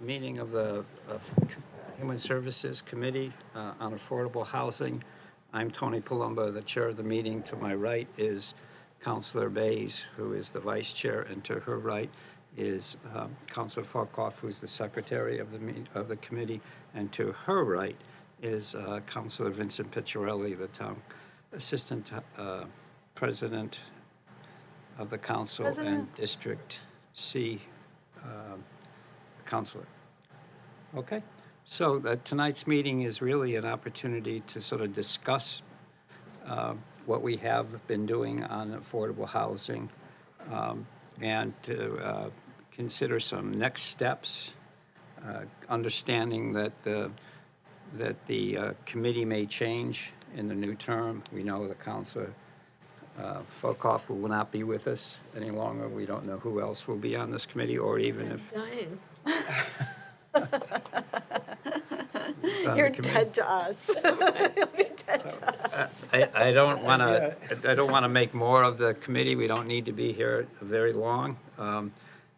meeting of the Human Services Committee on Affordable Housing. I'm Tony Palumbo, the chair of the meeting. To my right is Councilor Bays, who is the vice chair, and to her right is Councilor Falkoff, who's the secretary of the committee, and to her right is Councilor Vincent Picciarelli, the town assistant president of the council and District C counselor. Okay, so tonight's meeting is really an opportunity to sort of discuss what we have been doing on affordable housing and to consider some next steps, understanding that the committee may change in the new term. We know the councilor Folkoff will not be with us any longer. We don't know who else will be on this committee, or even if Dying. You're dead to us. You'll be dead to us. I don't want to make more of the committee. We don't need to be here very long.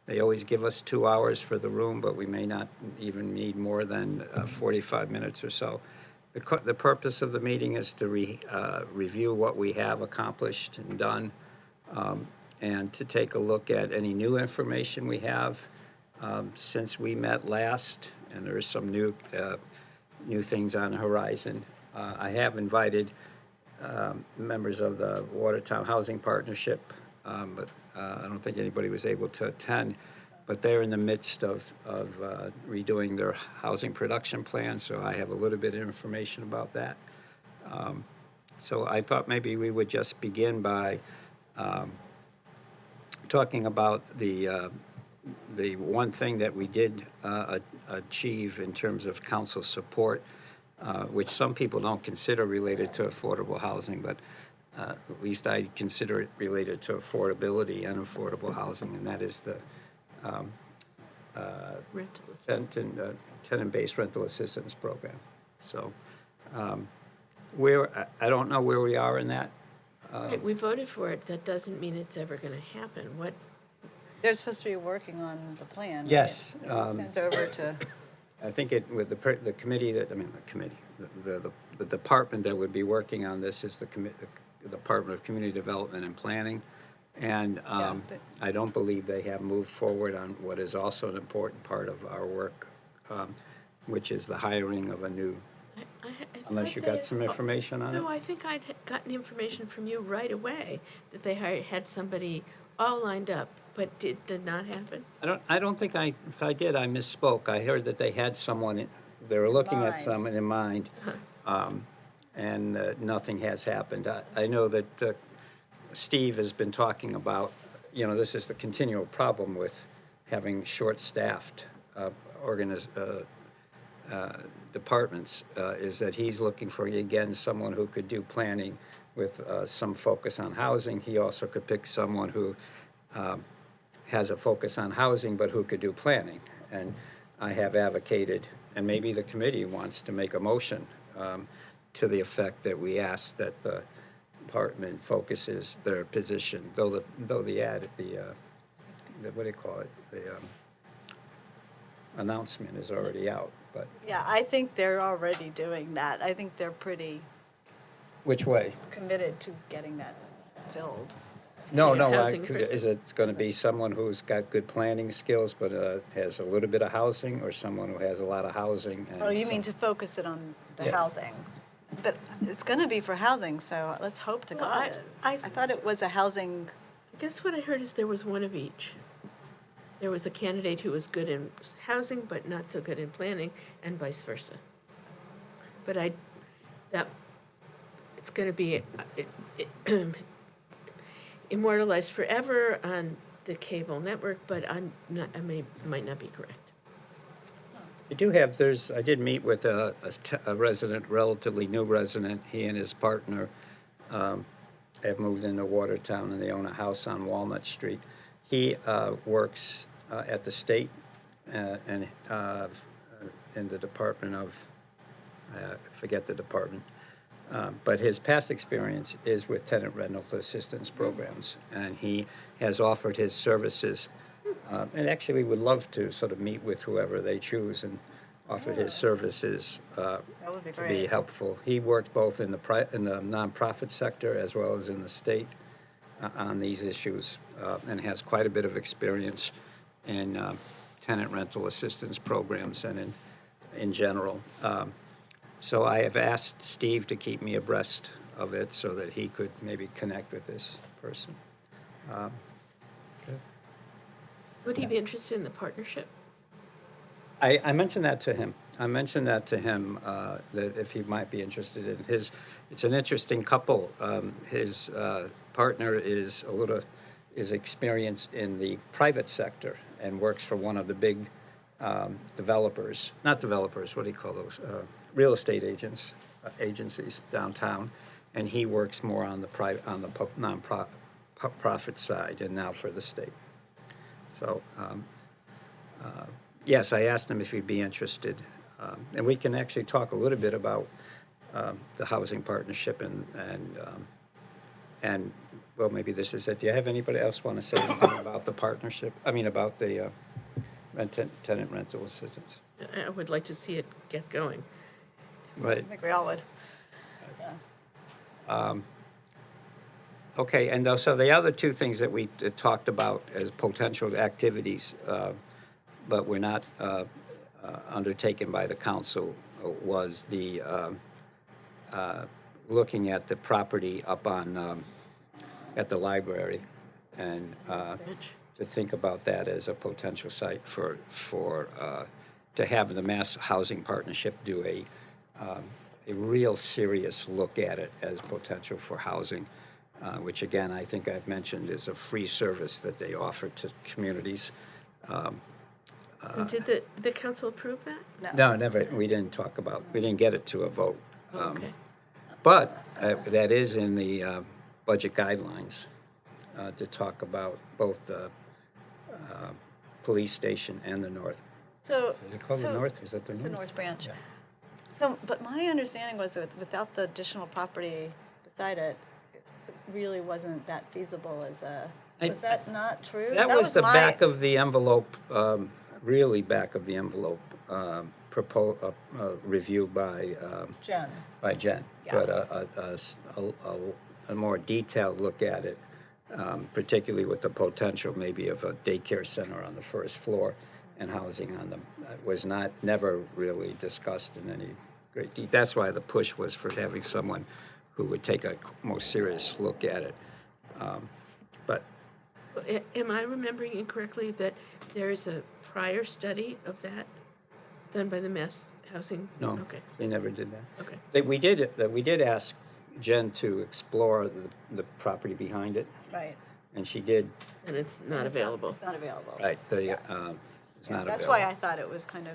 They always give us 2 hours for the room, but we may not even need more than 45 minutes or so. The purpose of the meeting is to review what we have accomplished and done, and to take a look at any new information we have since we met last, and there are some new things on the horizon. I have invited members of the Watertown Housing Partnership, but I don't think anybody was able to attend. But they're in the midst of redoing their housing production plan, so I have a little bit of information about that. So I thought maybe we would just begin by talking about the one thing that we did achieve in terms of council support, which some people don't consider related to affordable housing, but at least I consider it related to affordability and affordable housing, and that is the tenant-based rental assistance program. So I don't know where we are in that. Right, we voted for it. That doesn't mean it's ever going to happen. What? They're supposed to be working on the plan. Yes. Right? Sent over to. I think with the committee the department that would be working on this is the Department of Community Development and Planning. And I don't believe they have moved forward on what is also an important part of our work, which is the hiring of a new, unless you got some information on it? No, I think I'd gotten information from you right away that they had somebody all lined up, but it did not happen. I don't think if I did, I misspoke. I heard that they had someone, they were looking at someone in mind, and nothing has happened. I know that Steve has been talking about, this is the continual problem with having short-staffed departments, is that he's looking for, again, someone who could do planning with some focus on housing. He also could pick someone who has a focus on housing, but who could do planning. And I have advocated, and maybe the committee wants to make a motion to the effect that we ask that the department focuses their position, though the what do you call it, the announcement is already out, but. Yeah, I think they're already doing that. I think they're pretty Which way? committed to getting that filled. No, Housing is it going to be someone who's got good planning skills but has a little bit of housing, or someone who has a lot of housing? And Oh, you mean to focus it on the Yes. housing? But it's going to be for housing, so let's hope to Well, God. I thought it was a housing. I guess what I heard is there was one of each. There was a candidate who was good in housing but not so good in planning, and vice versa. But it's going to be immortalized forever on the cable network, but might not be correct. I did meet with a resident, relatively new resident. He and his partner have moved into Watertown, and they own a house on Walnut Street. He works at the state and in the Department of, I forget the department, but his past experience is with tenant rental assistance programs, and he has offered his services And actually would love to sort of meet with whoever they choose and offer his services That would be to be great. helpful. He worked both in in the nonprofit sector as well as in the state on these issues, and has quite a bit of experience in tenant rental assistance programs and in general. So I have asked Steve to keep me abreast of it so that he could maybe connect with this person. Would he be interested in the partnership? I mentioned that to him. That if he might be interested in his, it's an interesting couple. His partner is experienced in the private sector and works for one of the big not developers, what do you call those? Real estate agencies downtown. And he works more on the non-profit side and now for the state. So, yes, I asked him if he'd be interested. And we can actually talk a little bit about the housing partnership and well, maybe this is it. Do you have anybody else want to say anything about the partnership? I mean, about the tenant rental assistance? I would like to see it get going. Right. I think we all would. Okay, and so the other two things that we talked about as potential activities, but were not undertaken by the council, was the looking at the property up on at the library, and to think about that as a potential site for to have the Mass Housing Partnership do a real serious look at it as potential for housing. Which again, I think I've mentioned is a free service that they offer to communities. And did the council approve that? No, never, we didn't get it to a vote. Okay. But that is in the budget guidelines to talk about both the police station and the north. So. Is it called the north? Is that the It's north? the North Branch. So, but my understanding was that without the additional property beside it, it really wasn't that feasible as was that not true? That was the my- back of the envelope, really back of the envelope, review by Jen. Jen. Yeah. But a more detailed look at it, particularly with the potential maybe of a daycare center on the first floor and housing on them, was never really discussed in any great detail. That's why the push was for having someone who would take a more serious look at it. But Am I remembering incorrectly that there is a prior study of that done by the Mass Housing? no, Okay, they never did that. okay. We did ask Jen to explore the property behind it, Right. and she did. And it's not available. It's not available. Right, it's Yeah, not that's available. why I thought it was kind of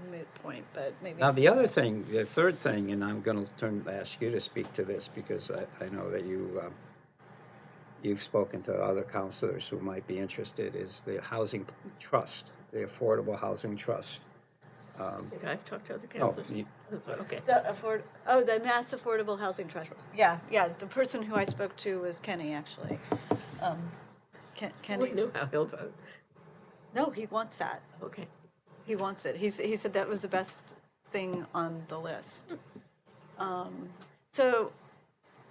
a moot point, but maybe. Now, the other thing, the third thing, and I'm going to ask you to speak to this because I know that you've spoken to other counselors who might be interested, is the housing trust, the Affordable Housing Trust. I think I've talked to other counselors. you- That's okay. The Mass Affordable Housing Trust. Yeah, the person who I spoke to was Kenny, actually. I Kenny, knew how he'll vote. no, he wants that. Okay. He wants it. He said that was the best thing on the list. So,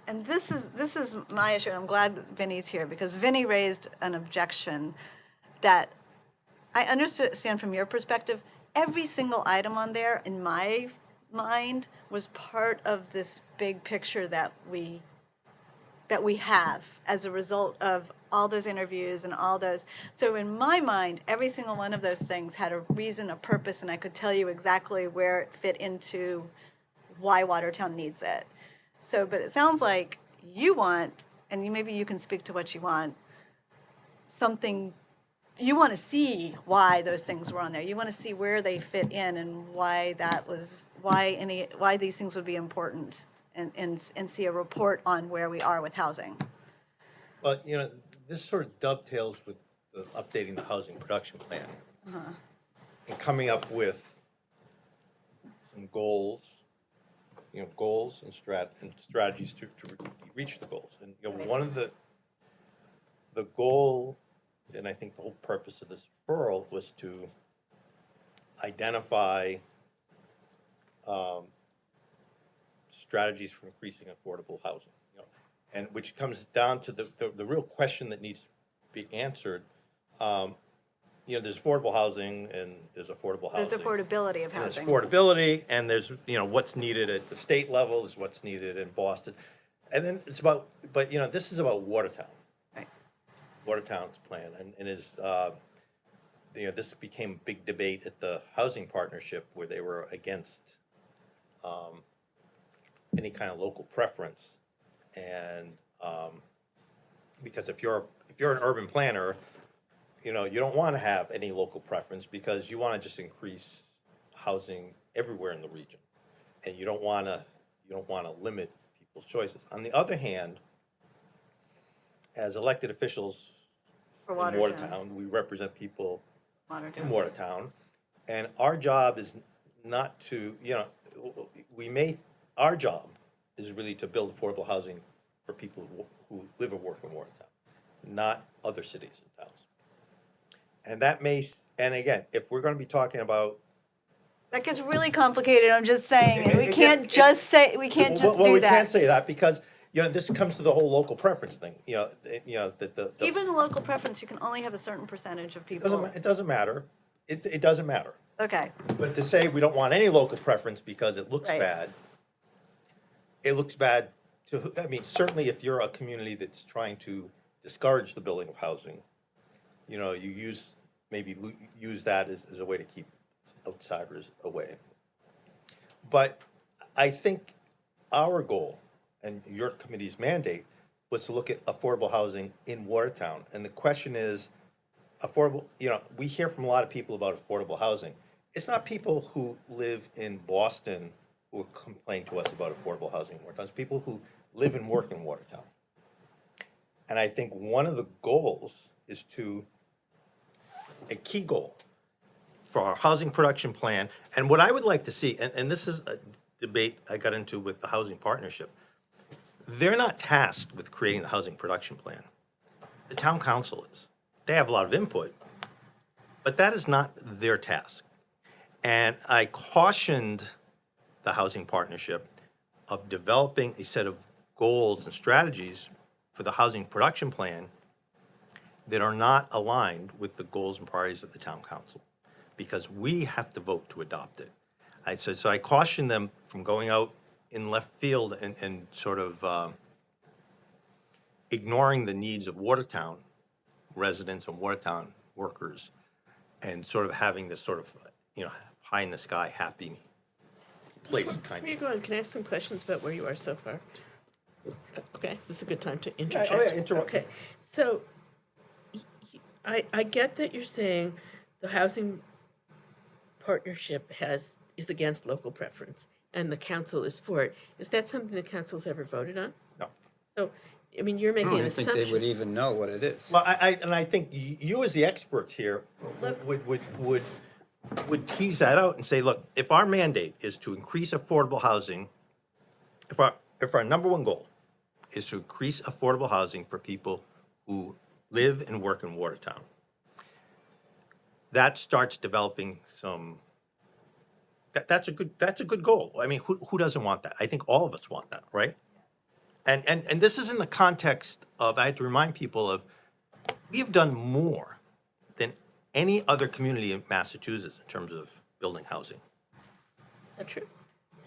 and this is my issue, and I'm glad Vinny's here, because Vinny raised an objection that I understand from your perspective, every single item on there, in my mind, was part of this big picture that we have as a result of all those interviews and all those. So in my mind, every single one of those things had a reason, a purpose, and I could tell you exactly where it fit into why Watertown needs it. So, but it sounds like you want, and maybe you can speak to what you want, something, you want to see why those things were on there. You want to see where they fit in and why that was, why these things would be important, and see a report on where we are with housing. Well, this sort of dovetails with updating the housing production plan and coming up with some goals, goals and strategies to reach the goals. And one of the goal and I think the whole purpose of this referral was to identify strategies for increasing affordable housing, and which comes down to the real question that needs to be answered. There's affordable housing and there's affordable housing. There's affordability of There's housing. affordability, and there's, what's needed at the state level, is what's needed in Boston. And then it's about, but, this is about Watertown. Right. Watertown's plan, and is, this became a big debate at the housing partnership where they were against any kind of local preference. And because if you're an urban planner, you don't want to have any local preference because you want to just increase housing everywhere in the region, and you don't want to limit people's choices. On the other hand, as elected officials For in Watertown. Watertown, we represent people Watertown. in Watertown, and our job is not to, our job is really to build affordable housing for people who live and work in Watertown, not other cities and towns. And that and again, if we're going to be talking about, That gets really complicated, I'm just saying, and we It can't gets- just say, we can't just well, do we can't that. say that because, this comes to the whole local preference thing, the Even the local preference, you can only have a certain percentage of people. it doesn't matter. It doesn't matter. Okay, But to say we don't want any local preference because it looks Right. bad, it looks bad certainly if you're a community that's trying to discourage the building of housing, you maybe use that as a way to keep outsiders away. But I think our goal and your committee's mandate was to look at affordable housing in Watertown. And the question is, affordable, we hear from a lot of people about affordable housing. It's not people who live in Boston who complain to us about affordable housing in Watertown. It's people who live and work in Watertown. And I think one of the goals is a key goal for our housing production plan. And what I would like to see, and this is a debate I got into with the housing partnership, they're not tasked with creating the housing production plan. The town council is. They have a lot of input, but that is not their task. And I cautioned the housing partnership of developing a set of goals and strategies for the housing production plan that are not aligned with the goals and priorities of the town council, because we have to vote to adopt it. So I cautioned them from going out in left field and sort of ignoring the needs of Watertown residents and Watertown workers, and sort of having this sort of, pie in the sky, happy place kind Before you of. go on, can I ask some questions about where you are so far? Okay, this is a good time to interject. interrupt. Okay, so I get that you're saying the housing partnership is against local preference, and the council is for it. Is that something the council's ever voted on? No. So, you're I making an don't think they would assumption. even know what it is. Well, I think you as the experts here would tease that out and say, look, if our mandate is to increase affordable housing, if our number one goal is to increase affordable housing for people who live and work in Watertown, that starts developing that's a good goal. I mean, who doesn't want that? I think all of us want that, right? And this is in the context of, I have to remind people of, we have done more than any other community in Massachusetts in terms of building housing. Is that true?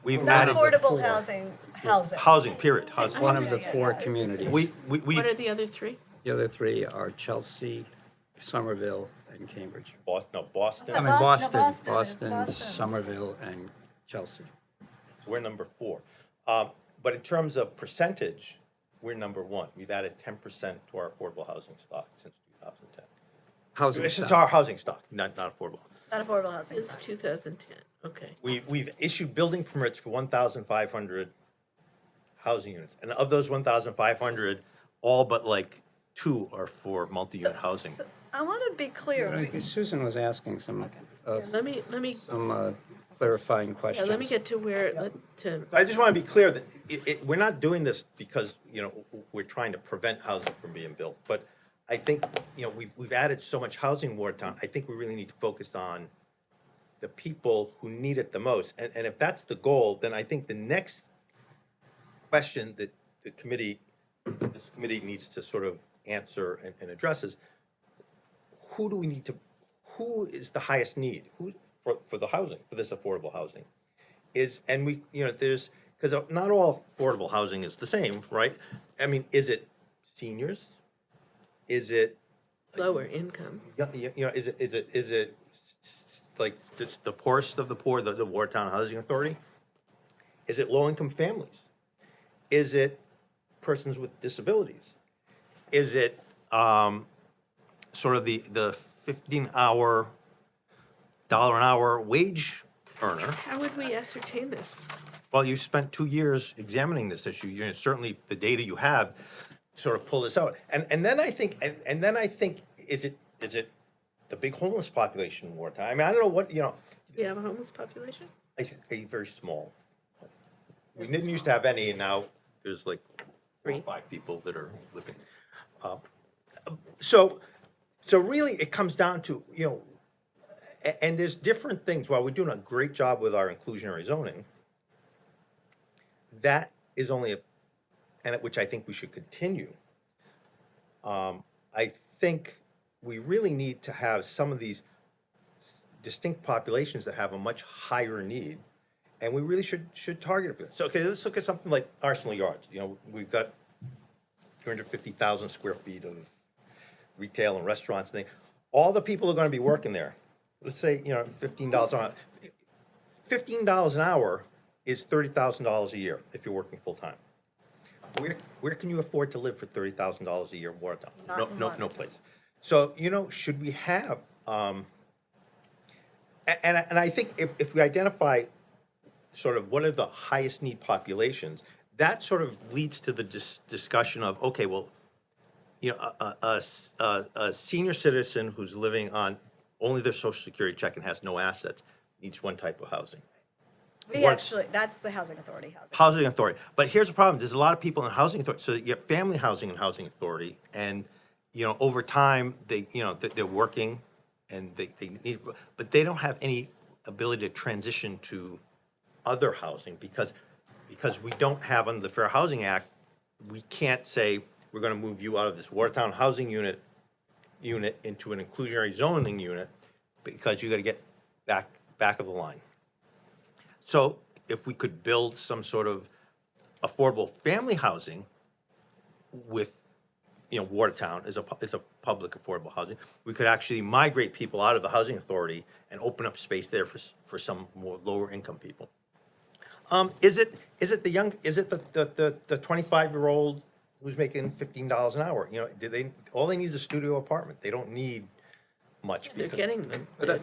We've not added affordable housing. housing, period. Housing. One of the Yeah, four yeah. communities. We What are the other three? The other three are Chelsea, Somerville, and Cambridge. Boston, I mean, Boston, Boston, Boston. Somerville, and Chelsea. we're number 4. But in terms of percentage, we're number 1. We've added 10% to our affordable housing stock since 2010. Housing This is stock. our housing stock, not affordable. Not affordable housing. Since 2010, okay. We've issued building permits for 1,500 housing units. And of those 1,500, all but like 2 are for multi-unit housing. So I want to be clear. Susan was asking some Let me, clarifying yeah, questions. let me get to where, I just want to be clear that we're not doing this because, we're trying to prevent housing from being built. But I think, we've added so much housing in Watertown, I think we really need to focus on the people who need it the most. And if that's the goal, then I think the next question that this committee needs to sort of answer and address is, who is the highest need? Who, for the housing, for this affordable housing? And we, because not all affordable housing is the same, right? I mean, is it seniors? Is it, Lower income. is it like this, the poorest of the poor, the Watertown Housing Authority? Is it low-income families? Is it persons with disabilities? Is it sort of the $15 dollar an hour wage earner? How would we ascertain this? Well, you spent 2 years examining this issue. Certainly the data you have sort of pull this out. And then I think, is it the big homeless population in Watertown? I mean, I don't know what, Do we have a homeless population? a very small. We didn't used to have any, and now there's like 4 or 5 people that are living. So really, it comes down to, and there's different things. While we're doing a great job with our inclusionary zoning, that is only which I think we should continue. I think we really need to have some of these distinct populations that have a much higher need, and we really should target it for this. So, okay, let's look at something like Arsenal Yards. We've got 250,000 square feet of retail and restaurants and things. All the people are going to be working there. Let's say, $15 an hour. $15 an hour is $30,000 a year if you're working full time. Where can you afford to live for $30,000 a year in Watertown? No place. So, should we have, and I think if we identify sort of what are the highest need populations, that sort of leads to the discussion of, okay, well, a senior citizen who's living on only their Social Security check and has no assets needs one type of housing. That's the Housing Authority housing. Housing Authority. But here's the problem. There's a lot of people in Housing Authority. So you have family housing and Housing Authority. And, over time, they're working and they need, but they don't have any ability to transition to other housing because we don't have, under the Fair Housing Act, we can't say, we're going to move you out of this Watertown housing unit into an inclusionary zoning unit because you got to get back of the line. So if we could build some sort of affordable family housing with, Watertown is a public affordable housing, we could actually migrate people out of the Housing Authority and open up space there for some more lower income people. Is it the 25-year-old who's making $15 an hour? All they need is a studio apartment. They don't need much. They're getting them. Wait a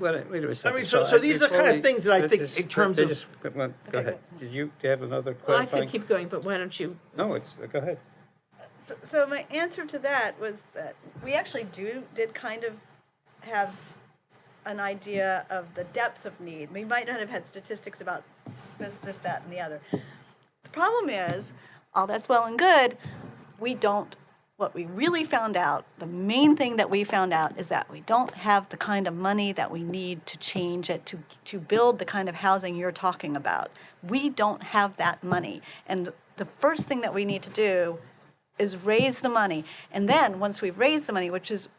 second. I mean, so these are kind of things that I think in terms of. Go ahead. Do you have another Well, I clarifying? could keep going, but why don't you? No, go ahead. So my answer to that was that we actually did kind of have an idea of the depth of need. We might not have had statistics about this, that, and the other. The problem is, all that's well and good, what we really found out, the main thing that we found out is that we don't have the kind of money that we need to change it, to build the kind of housing you're talking about. We don't have that money. And the first thing that we need to do is raise the money. And then once we've raised the money, which is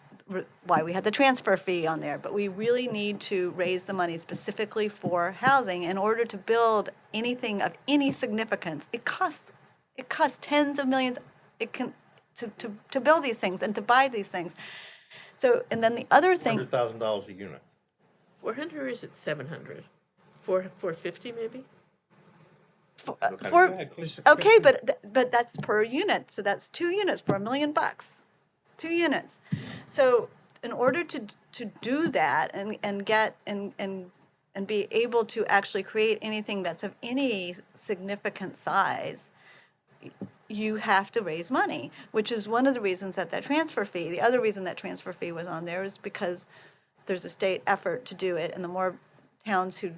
why we had the transfer fee on there, but we really need to raise the money specifically for housing in order to build anything of any significance. It costs tens of millions. It can to build these things and to buy these things. So, and then the other thing, $100,000 a unit. 400 or is it 700? 450 maybe? okay, but that's per unit, so that's 2 units for $1 million. 2 units. So in order to do that and get and be able to actually create anything that's of any significant size, you have to raise money, which is one of the reasons that transfer fee. The other reason that transfer fee was on there is because there's a state effort to do it, and the more towns who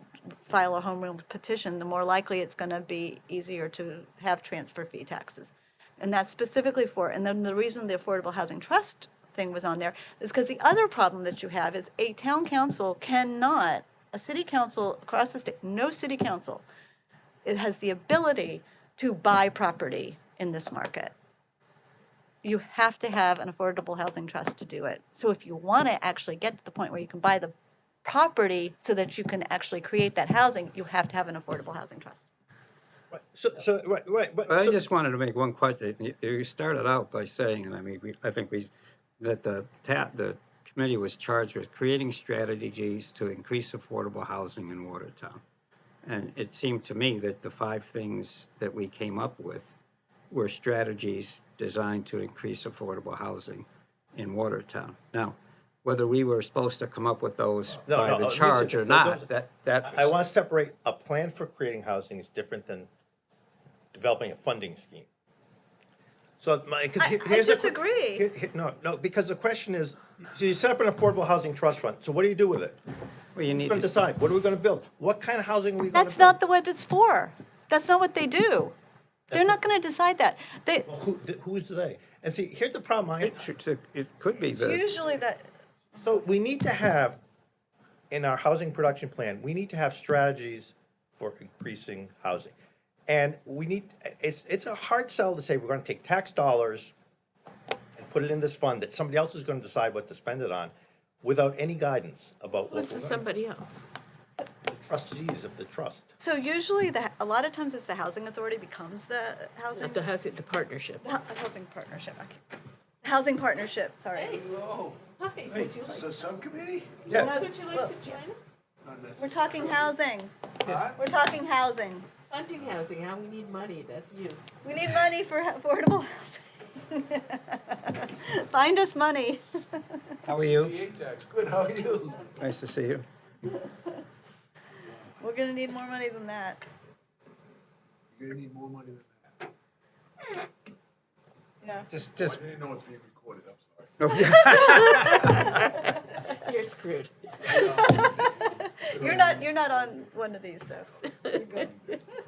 file a home rule petition, the more likely it's going to be easier to have transfer fee taxes. And that's specifically and then the reason the Affordable Housing Trust thing was on there, is because the other problem that you have is a town council cannot, a city council across the state, no city council, it has the ability to buy property in this market. You have to have an affordable housing trust to do it. So if you want to actually get to the point where you can buy the property so that you can actually create that housing, you have to have an affordable housing trust. Right. Right. But I just wanted to make one question. You started out by saying, and I mean, that the committee was charged with creating strategies to increase affordable housing in Watertown. And it seemed to me that the 5 things that we came up with were strategies designed to increase affordable housing in Watertown. Now, whether we were supposed to come up with those by the charge or not, that I was, want to separate a plan for creating housing is different than developing a funding scheme. So, because I here's disagree. No, because the question is, so you set up an affordable housing trust fund, so what do you do with it? well, you We're need going to to, decide, what are we going to build? What kind of housing are we going to build? That's not what it's for. That's not what they do. They're not going to decide that. They, Well, who's they? And see, here's the problem I have. it could be it's the, usually that, So we need to have, in our housing production plan, we need to have strategies for increasing housing. And we need, it's a hard sell to say we're gonna take tax dollars and put it in this fund that somebody else is gonna decide what to spend it on without any guidance about what Who's the we're gonna, somebody else? trustees of the trust. so usually a lot of times it's the housing authority becomes the housing, Not the housing, the partnership. housing partnership. Housing partnership, sorry. Hello, Hi, would you is like, this a subcommittee? yes. would you like to join us? Not We're necessarily. talking housing. What? We're talking housing. Funding housing, how we need money, that's you. We need money for affordable housing. Find us money. How are you? PA tax, good, how are you? Nice to see you. We're gonna need more money than that. You're gonna need more money than that. Yeah. Just, I didn't know it's being recorded, I'm sorry. You're screwed. You're not on one of these, so. you're good.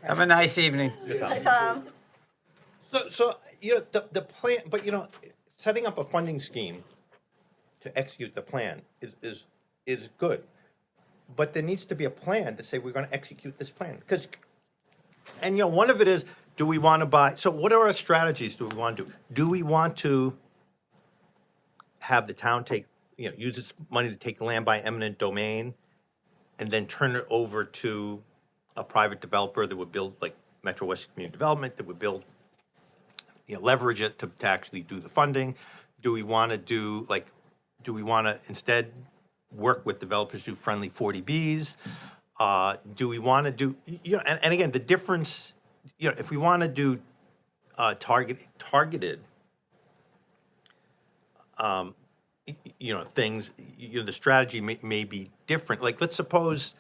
have a nice evening. Hi, Tom. So, the plan, but, setting up a funding scheme to execute the plan is good. But there needs to be a plan to say we're gonna execute this plan, because, and, one of it is, do we wanna buy, so what are our strategies do we wanna do? Do we want to have the town take, use its money to take land by eminent domain and then turn it over to a private developer that would build, like Metro West Community Development, that would build, leverage it to actually do the funding? Do we want to instead work with developers who do friendly 40Bs? Do we want to do, and again, the difference, if we want to do targeted things, the strategy may be different. Like, let's suppose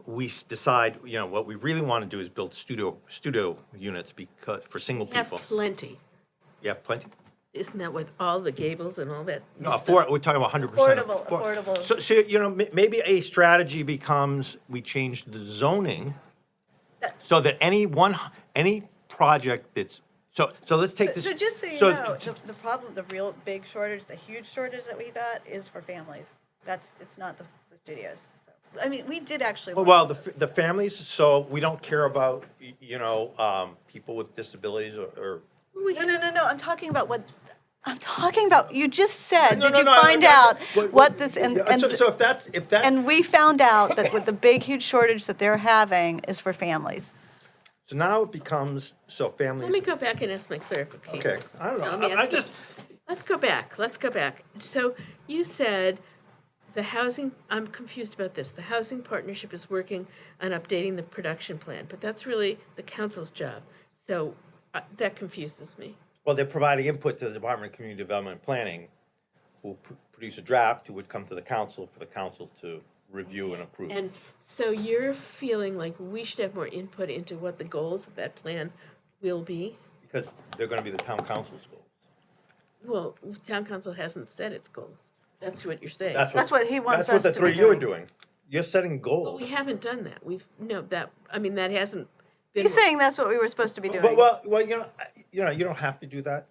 we decide, what we really want to do is build studio units because for single We have people. plenty. You have plenty? Isn't that with all the gables and all that? No, stuff? we're talking about 100%. Affordable. So, maybe a strategy becomes we change the zoning so that any project that's, so let's take this. So just so you know, the problem, the real big shortage, the huge shortage that we got is for families. It's not the studios. So, I mean, we did actually. Well, the families, so we don't care about, people with disabilities or. No. I'm talking about I'm talking about, you just said, No, did no, you no, find no, out but- what this, So if that's. and we found out that with the big, huge shortage that they're having is for families. So now it becomes, so families. Let me go back and ask my clarification. Okay, I don't know. Let me I ask just, Let's go back. So you said the housing, I'm confused about this. The housing partnership is working on updating the production plan, but that's really the council's job. So that confuses me. well, they're providing input to the Department of Community Development and Planning, who will produce a draft, who would come to the council for the council to review and approve. And so you're feeling like we should have more input into what the goals of that plan will be? Because they're gonna be the town council's goals. Well, town council hasn't set its goals. That's what you're saying. That's what he wants That's us what the to be three of you are doing. doing. You're setting But goals. we haven't done that. That hasn't been. He's saying that's what we were supposed to be doing. Well, you don't have to do that.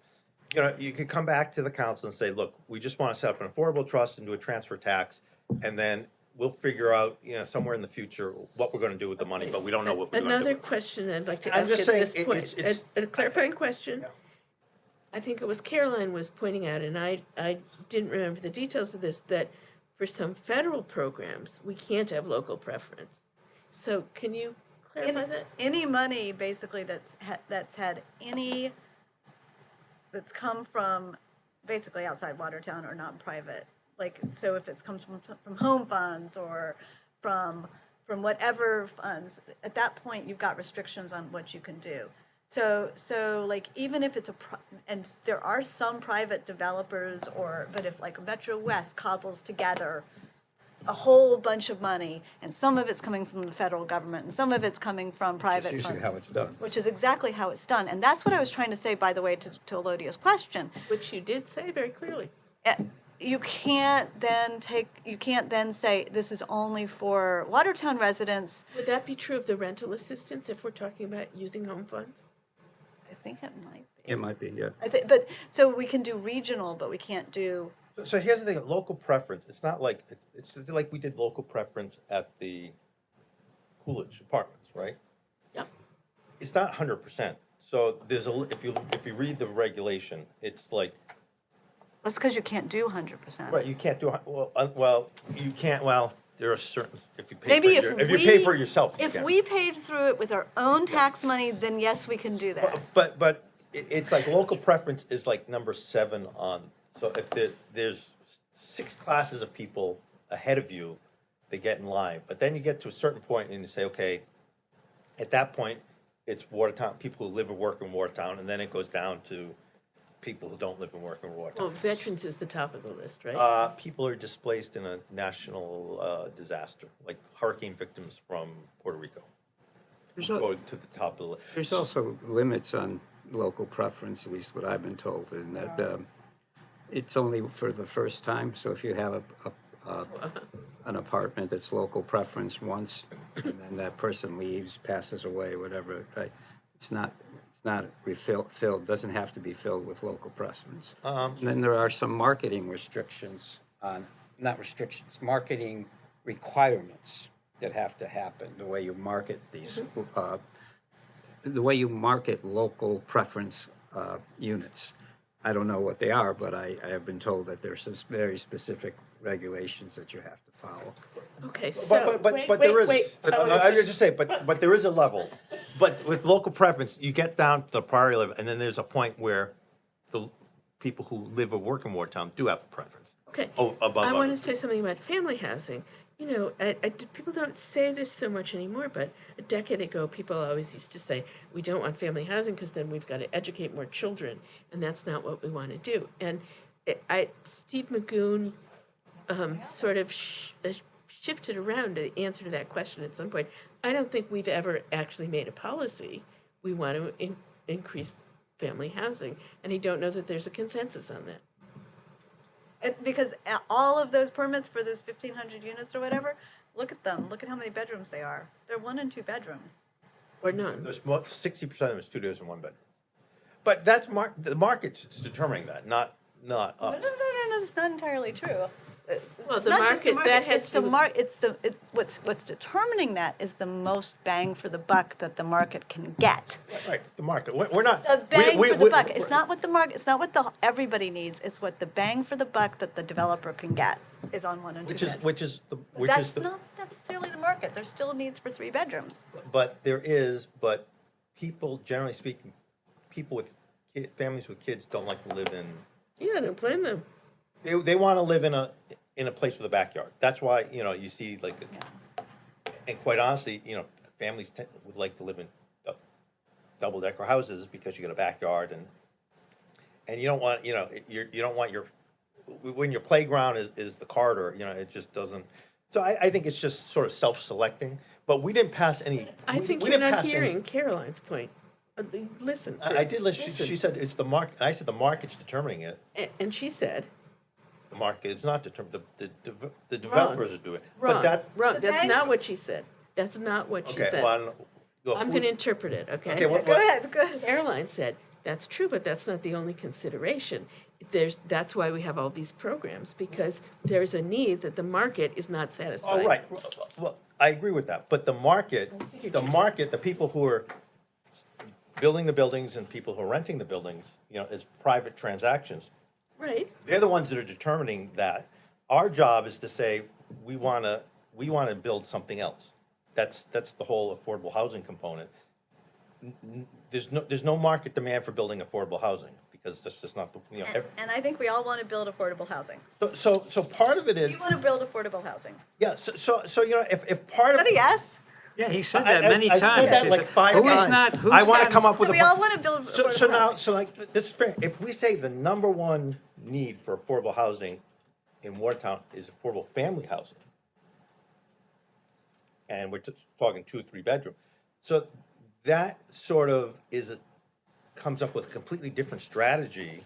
you know, you could come back to the council and say, look, we just want to set up an affordable trust and do a transfer tax, and then we'll figure out, you know, somewhere in the future what we're going to do with the money, but we don't know what we're going to do. Another with it. question I'd like to I'm ask just at saying, this point, it's- a clarifying question. Yeah. I think it was Caroline was pointing out, and I didn't remember the details of this, that for some federal programs, we can't have local preference. So can you clarify that? Any money basically that's come from basically outside Watertown or non-private, like, so if it comes from home funds or from whatever funds, at that point, you've got restrictions on what you can do. So like, even if it's and there are some private developers but if like Metro West cobbles together a whole bunch of money, and some of it's coming from the federal government, and some of it's coming from private That's funds. usually how it's done. Which is exactly how it's done. And that's what I was trying to say, by the way, to Elodia's question. Which you did say very clearly. You can't then say this is only for Watertown residents. Would that be true of the rental assistance if we're talking about using home funds? I think it might be. It might be, yeah. But, so we can do regional, but we can't do, So here's the thing, local preference, it's not like, it's like we did local preference at the Coolidge Apartments, right? Yep. It's not 100%. So there's if you read the regulation, it's like, that's because you can't do 100%. right, you can't do, you can't, there are certain, if you pay Maybe if you pay for it yourself, you If can. we paid through it with our own tax money, then yes, we can do that. But it's like local preference is like number 7 on, so if there's 6 classes of people ahead of you, they get in line. But then you get to a certain point and you say, okay, at that point, it's Watertown, people who live and work in Watertown, and then it goes down to people who don't live and work in Watertown. Well, veterans is the top of the list, right? People are displaced in a national disaster, like hurricane victims from Puerto Rico. There's Go to the top of the list. There's also limits on local preference, at least what I've been told, in that it's only for the first time. So if you have an apartment that's local preference once, and then that person leaves, passes away, whatever, right? It's not filled, doesn't have to be filled with local preference. And then there are some marketing restrictions on, not restrictions, marketing requirements that have to happen, the way you market these, the way you market local preference units. I don't know what they are, but I have been told that there's some very specific regulations that you have to follow. Okay, so, But there is, wait. I was just say, but there is a level. But with local preference, you get down to the priority level, and then there's a point where the people who live or work in Watertown do have a preference. Okay. Above I want to others. say something about family housing. You know, people don't say this so much anymore, but a decade ago, people always used to say, we don't want family housing because then we've got to educate more children, and that's not what we want to do. And Steve Magoon sort of shifted around the answer to that question at some point. I don't think we've ever actually made a policy. We want to increase family housing, and I don't know that there's a consensus on that. Because all of those permits for those 1,500 units or whatever, look at them. Look at how many bedrooms they are. They're 1 and 2 bedrooms. Or none. There's 60% of them are studios and 1 bedroom. But that's the market's determining that, not No, us. that's not entirely true. Well, It's the not just the market, that has it's the to, what's determining that is the most bang for the buck that the market can get. Right, the market. We're not. The bang for the buck. we- It's not what the market. It's not what everybody needs. It's what the bang for the buck that the developer can get is on 1 and 2 bedrooms. Which is That's the. not necessarily the market. There's still needs for 3 bedrooms. But people, generally speaking, people with families with kids don't like to live in. yeah, don't blame them. They want to live in a place with a backyard. That's why, you see like, and quite honestly, families would like to live in double-decker houses because you get a backyard and you don't want, you don't want when your playground is the corridor, it just doesn't. So I think it's just sort of self-selecting, but we didn't pass any. I think we you're didn't not pass any- Hearing Caroline's point. Listen. I did listen. She said it's the market. I said the market's determining it. And she said, The market is not determined. The developers are doing it. wrong, But that. wrong. The That's bang not for- what she said. That's not what she Okay. said. Well, I don't know. I'm going to interpret it, okay? Okay. Go ahead. Go ahead. Caroline said, That's true, but that's not the only consideration. That's why we have all these programs, because there's a need that the market is not satisfying. Oh, right, well, I agree with that, but the market, the people who are building the buildings and people who are renting the buildings, as private transactions, Right, they're the ones that are determining that. Our job is to say, we wanna build something else. That's the whole affordable housing component. There's no market demand for building affordable housing, because that's just not the, And I think we all want to build affordable housing. so part of it is, You want to build affordable housing. yeah, so if part Is of. that a yes? Yeah, he said that many I've times. said that He like said, 5 who is times. not, who's I wanna not- come up with So a. we all want to build affordable So now, housing. so like, this is fair, if we say the number one need for affordable housing in Watertown is affordable family housing, and we're just talking 2 or 3 bedroom, so that sort of comes up with a completely different strategy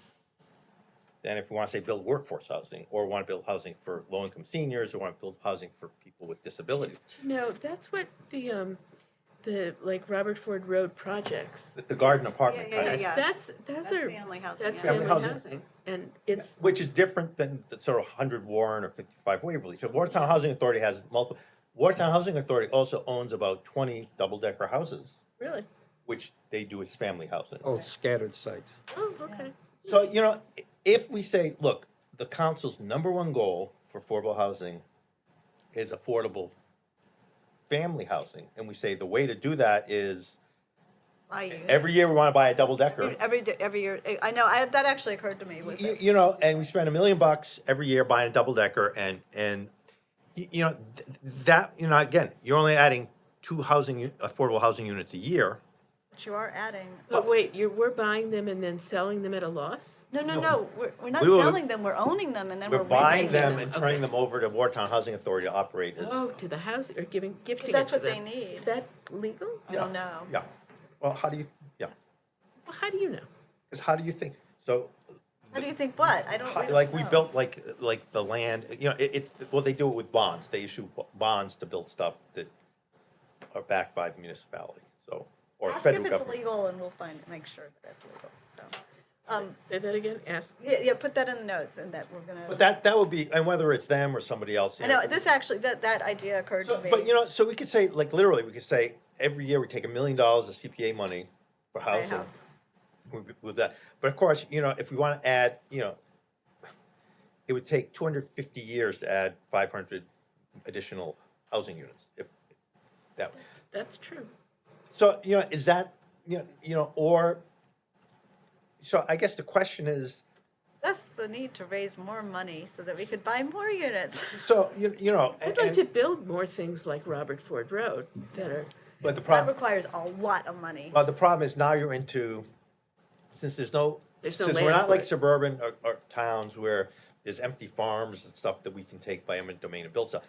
than if we wanna say build workforce housing, or wanna build housing for low-income seniors, or wanna build housing for people with disabilities. no, that's what the like Robert Ford Road projects. The garden apartment yeah, kind yeah, of. yeah. That's That's are, family housing, that's yeah. family Family housing. housing. And it's, Which is different than the sort of 100 Warren or 55 Waverly. So Watertown Housing Authority has multiple. Watertown Housing Authority also owns about 20 double-decker houses, really, which they do as family housing. old scattered sites. oh, okay. So, if we say, look, the council's number one goal for affordable housing is affordable family housing, and we say the way to do that is every year we want to buy a double-decker. Every year, I know, that actually occurred to me, was it? And we spend $1 million every year buying a double decker, and that, again, you're only adding 2 affordable housing units a year. But you are adding, But wait, we're buying them and then selling them at a loss? no, we're not We will- selling them, we're owning them, and then We're we're buying renting them them. and turning them over to Watertown Housing Authority to operate as. Oh, to the house, or gifting it to them? that's what they need. Is that legal? I don't know. Yeah, well, Well, how do you know? because how do you think, so, How do you think what? I don't. like, we know. built, like the land, well, they do it with bonds, they issue bonds to build stuff that are backed by the municipality, so, or Ask federal if it's government. legal and we'll make sure that it's legal, so. Say that again, ask. Yeah, put that in the notes and that we're gonna. But that would be, and whether it's them or somebody else. I know, this actually, that idea occurred to So, me. but so we could say, like, literally, we could say, every year we take $1 million of CPA money for Buy a housing. house. With that, but of course, if we want to add, it would take 250 years to add 500 additional housing units, if that. That's true. So, is that, or, so I guess the question is, That's the need to raise more money so that we could buy more units. so, I'd like to build more things like Robert Ford Road that are, but the That problem, requires a lot of money. well, the problem is now you're into, since There's no since we're land not for like it. suburban or towns where there's empty farms and stuff that we can take by eminent domain and build stuff.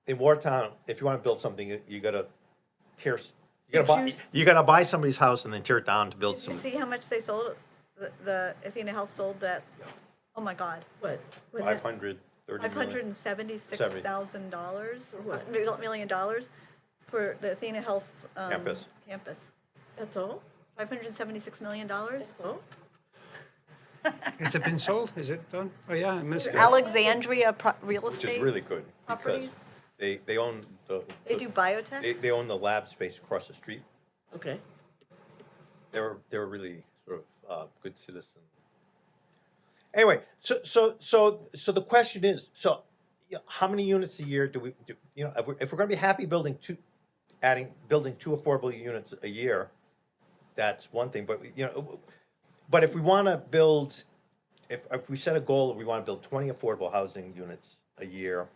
In Watertown, if you want to build something, you gotta you gotta buy somebody's house and then tear it down to build Did you some. see how much they sold, the Athena Health sold that? Oh my God, what? $530 million. $576,000, what? $1 million for the Athena Health Campus. campus. That's all? $576 million. That's all? Has it been sold? Is it done? Oh, yeah, I missed it. Alexandria Real Which Estate. is really good because properties? they own They do biotech? they own the lab space across the street. Okay. They're really sort of good citizens. Anyway, so the question is, how many units a year do we do? If we're going to be happy building 2 affordable units a year, that's one thing. But if we want to build, if we set a goal that we want to build 20 affordable housing units a year,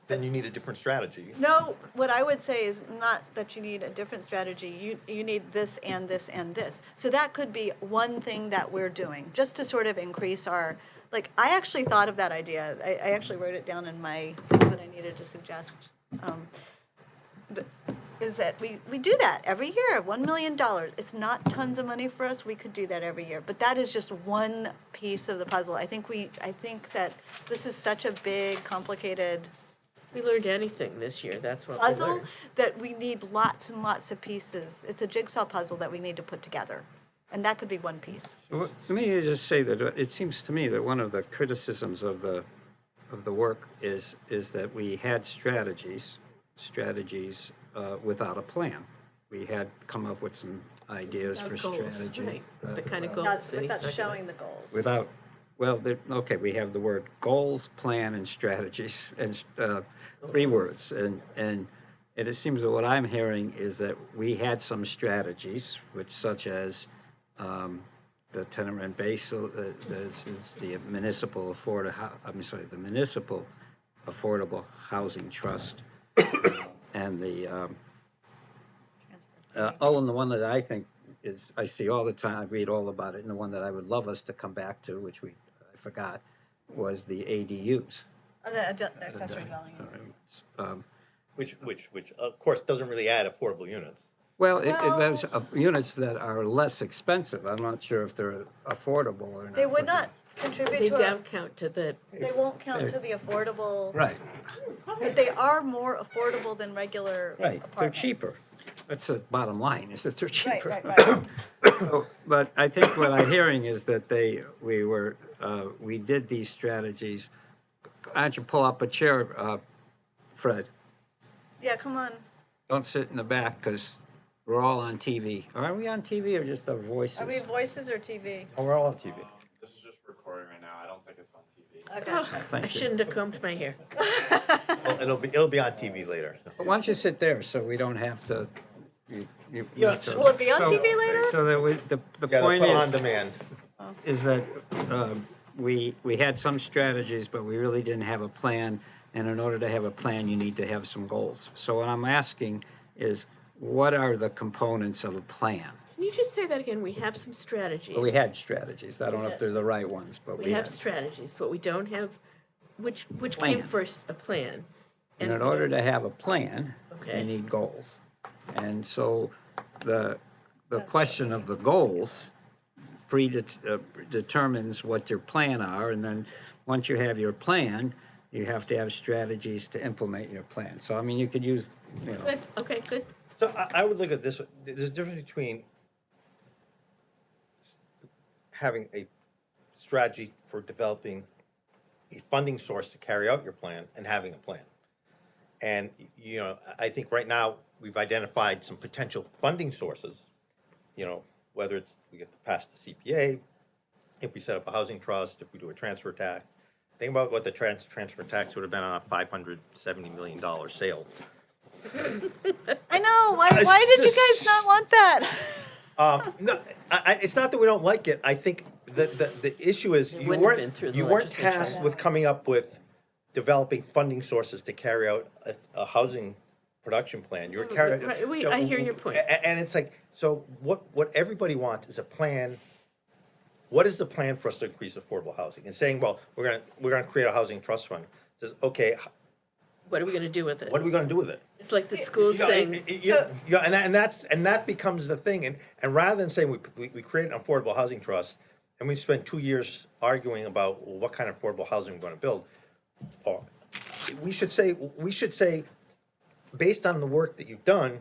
then you need a different strategy. No, what I would say is not that you need a different strategy. You need this and this and this. So that could be one thing that we're doing, just to sort of increase our, like, I actually thought of that idea. I actually wrote it down in my things that I needed to suggest. But is that we do that every year, $1 million. It's not tons of money for us. We could do that every year. But that is just one piece of the puzzle. I think that this is such a big, complicated We learned anything this year, that's what we puzzle learned. that we need lots and lots of pieces. It's a jigsaw puzzle that we need to put together. And that could be one piece. Well, let me just say that it seems to me that one of the criticisms of the work is that we had strategies without a plan. We had come up with some ideas for Without goals, strategy. right, the kind of goals Not Vinny's without talking showing about. the goals. Without, well, okay, we have the word goals, plan, and strategies, and 3 words. And it seems that what I'm hearing is that we had some strategies, which such as the tenant rent base, this is the municipal the municipal affordable housing trust, and the and the one that I think is, I see all the time, I read all about it, and the one that I would love us to come back to, which I forgot, was the ADUs. Accessory dwelling units. Which of course doesn't really add affordable units. Well, Well- there's units that are less expensive. I'm not sure if they're affordable or not. They would but not contribute They to, don't count to the, they won't count to the affordable. Right, But they are more affordable than regular right. They're apartments. cheaper. That's the bottom line, is that they're cheaper. Right. But I think what I'm hearing is that we did these strategies. Why don't you pull up a chair, Fred? Yeah, come on. Don't sit in the back, because we're all on TV. Are we on TV or just our voices? Are we voices or TV? Oh, we're all on TV. This is just recording right now. I don't think it's on TV. Okay. oh, Thank I you. shouldn't have combed my hair. Well, it'll be on TV later. Why don't you sit there so we don't have to, Yeah, Will it be on TV later? So that the Yeah, they'll point put it on is, demand. is that we had some strategies, but we really didn't have a plan. And in order to have a plan, you need to have some goals. So what I'm asking is, what are the components of a plan? Can you just say that again? We have some strategies. Well, we had strategies. I don't know if they're the right ones, but We have strategies, but we don't have, which came Plan. first, a plan? And in order to have a plan, Okay. you need goals. And so the question of the goals determines what your plan are, and then once you have your plan, you have to have strategies to implement your plan. So, I mean, you could use, Good, okay, good. So I would look at this, there's a difference between having a strategy for developing a funding source to carry out your plan and having a plan. And, I think right now, we've identified some potential funding sources, whether it's we get to pass the CPA, if we set up a housing trust, if we do a transfer tax. Think about what the transfer tax would have been on a $570 million sale. I know. Why did you guys not want that? No, it's not that we don't like it. I think the issue is It you wouldn't have been through the weren't legislature. tasked with coming up with developing funding sources to carry out a housing production plan. You were carrying. Right, I hear your point. And it's like, so what everybody wants is a plan. What is the plan for us to increase affordable housing? And saying, well, we're gonna create a housing trust fund. Says, okay, What are we gonna do with it? what are we gonna do with it? It's like the school saying, And that becomes the thing. And rather than saying we create an affordable housing trust, and we spend 2 years arguing about what kind of affordable housing we're going to build, or we should say, based on the work that you've done,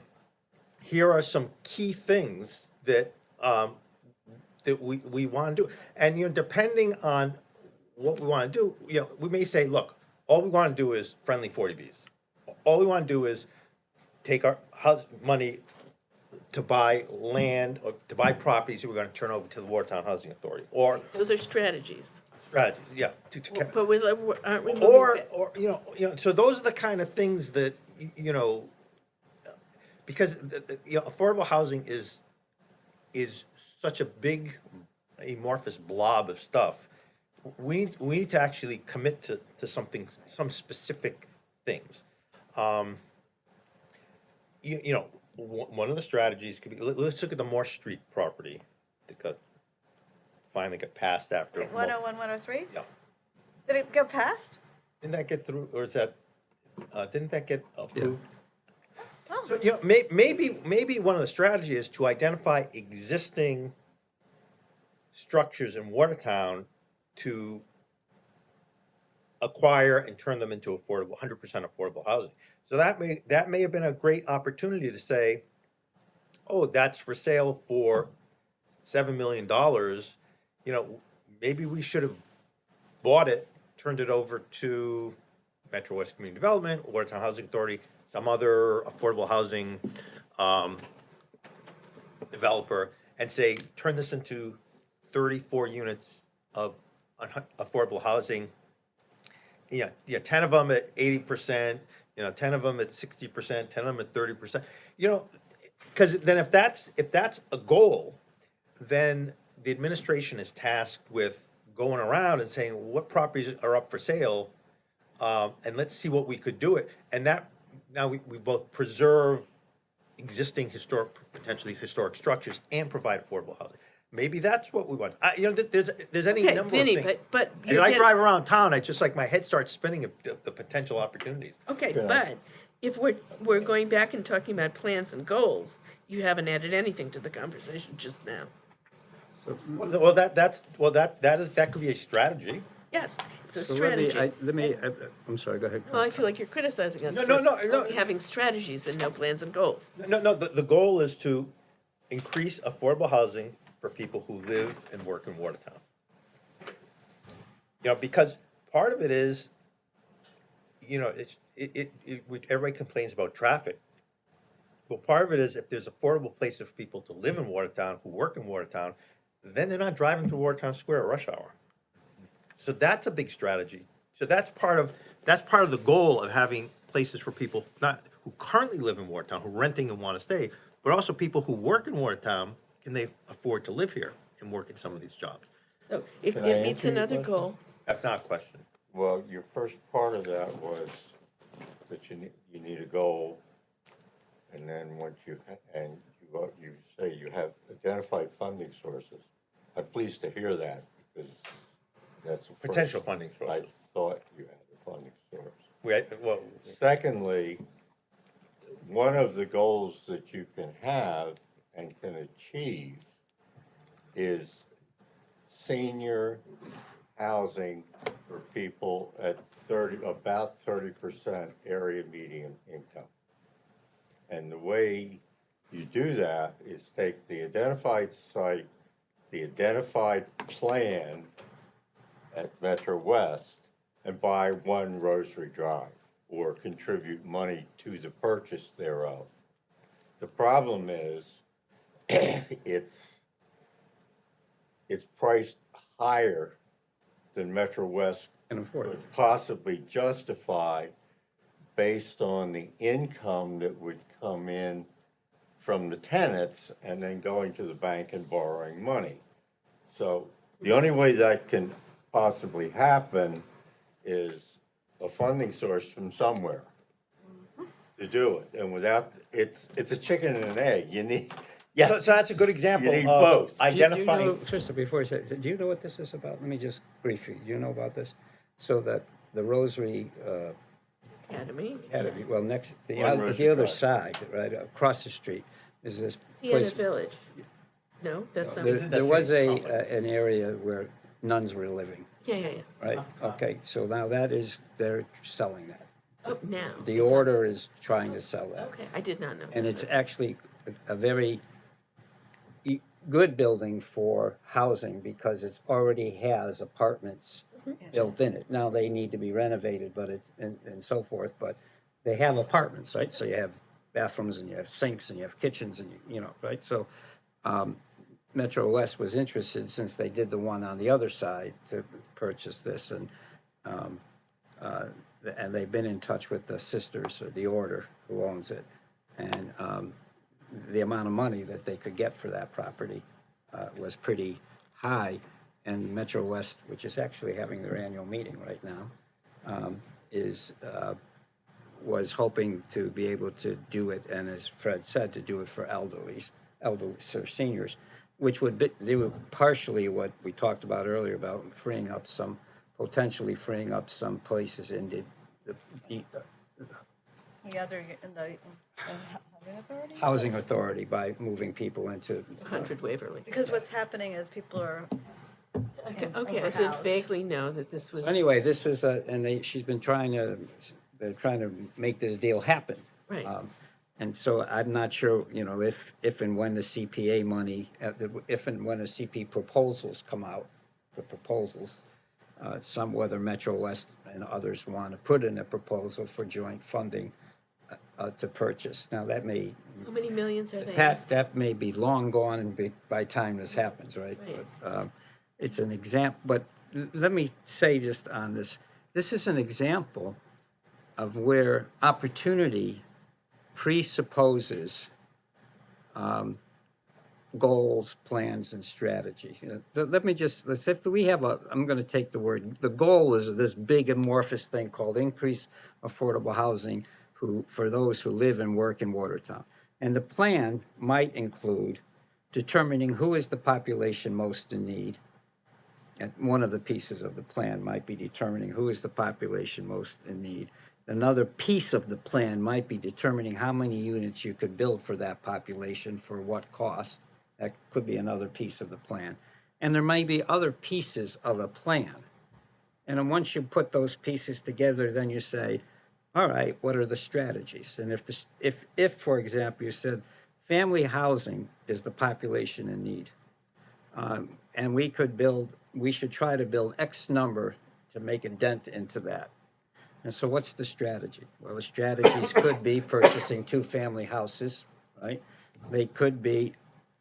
here are some key things that that we want to do. And depending on what we want to do, we may say, look, all we want to do is friendly 40Bs. All we want to do is take our house money to buy land or to buy properties that we're going to turn over to the Watertown Housing Authority, or those are strategies. strategies, yeah. But aren't we moving Or back? so those are the kind of things that because affordable housing is such a big amorphous blob of stuff. We need to actually commit to some specific things. One of the strategies could be, let's look at the Morse Street property that finally got passed after. 101, 103? Yeah. Did it go past? Didn't that get through, or is that, didn't that get approved? Oh. So, maybe one of the strategies is to identify existing structures in Watertown to acquire and turn them into 100% affordable housing. So that may have been a great opportunity to say, oh, that's for sale for $7 million, you know, maybe we should have bought it, turned it over to Metro West Community Development, Watertown Housing Authority, some other affordable housing developer, and say, turn this into 34 units of affordable housing. Yeah, 10 of them at 80%, 10 of them at 60%, 10 of them at 30%. Because then if that's a goal, then the administration is tasked with going around and saying, what properties are up for sale, and let's see what we could do it. And that, now we both preserve existing potentially historic structures and provide affordable housing. Maybe that's what we want. There's any Okay, number Vinny, of things. but And you're I getting- drive around town, I just like, my head starts spinning at the potential opportunities. Okay, but if we're going back and talking about plans and goals, you haven't added anything to the conversation just now. Well, that could be a strategy. Yes, it's a So strategy. I'm sorry, go ahead. Well, I feel like you're criticizing us No, for no, no. only having strategies and no plans and goals. No, the goal is to increase affordable housing for people who live and work in Watertown. Because part of it is, everybody complains about traffic. Well, part of it is if there's affordable places for people to live in Watertown, who work in Watertown, then they're not driving through Watertown Square at rush hour. So that's a big strategy. So that's part of the goal of having places for people who currently live in Watertown, who are renting and want to stay, but also people who work in Watertown, can they afford to live here and work in some of these jobs? So if Can I it meets answer your another question? goal, That's not a question. Well, your first part of that was that you need a goal, and then once you say you have identified funding sources. I'm pleased to hear that, because that's the first Potential funding I sources. thought you had a funding source. Well, Secondly, one of the goals that you can have and can achieve is senior housing for people at about 30% area median income. And the way you do that is take the identified site, the identified plan at Metro West, and buy one Rosary Drive, or contribute money to the purchase thereof. The problem is, it's priced higher than Metro West Can afford it. could possibly justify based on the income that would come in from the tenants and then going to the bank and borrowing money. So the only way that can possibly happen is a funding source from somewhere to do it. And without, it's a chicken and an egg. You need, so that's a good example You need of both. Do you know, identifying. first, before you say, do you know what this is about? Let me just brief you. Do you know about this? So that the Rosary Academy, Academy, well, next, the One Rosary other Drive. side, right, across the street, is this Sienna place. Village. No, that's not, There That's was city an complex. area where nuns were living, yeah. right? Okay, so now they're selling that. Oh, now. The order is trying to sell that. Okay, I did not know. And this. it's actually a very good building for housing because it already has apartments built in it. Now they need to be renovated, but and so forth, but they have apartments, right? So you have bathrooms and you have sinks and you have kitchens and right? So Metro West was interested, since they did the one on the other side, to purchase this, and they've been in touch with the sisters or the order who owns it, and the amount of money that they could get for that property was pretty high, and Metro West, which is actually having their annual meeting right now, was hoping to be able to do it, and as Fred said, to do it for elderly or seniors, which they would partially what we talked about earlier about potentially freeing up some places in the The other, in the housing authority? housing authority by moving people into. 100 Waverly. Because what's happening is people are, Okay, I did overhoused. vaguely know that this was. Anyway, this was, they're trying to make this deal happen. Right. And so I'm not sure, if and when the CPA money, if and when the CP proposals come out, the proposals, some, whether Metro West and others want to put in a proposal for joint funding to purchase. Now, that may, How many millions are they Pat, asking? that may be long gone and by time this happens, right? Right. But it's an example, but let me say just on this, this is an example of where opportunity presupposes goals, plans, and strategy. Let me just, if we have I'm going to take the word, the goal is this big amorphous thing called increase affordable housing for those who live and work in Watertown. And the plan might include determining who is the population most in need. And one of the pieces of the plan might be determining who is the population most in need. Another piece of the plan might be determining how many units you could build for that population for what cost. That could be another piece of the plan. And there may be other pieces of a plan. And then once you put those pieces together, then you say, all right, what are the strategies? And if for example, you said family housing is the population in need, and we should try to build X number to make a dent into that. And so what's the strategy? Well, the strategies could be purchasing 2-family houses, right? They could be,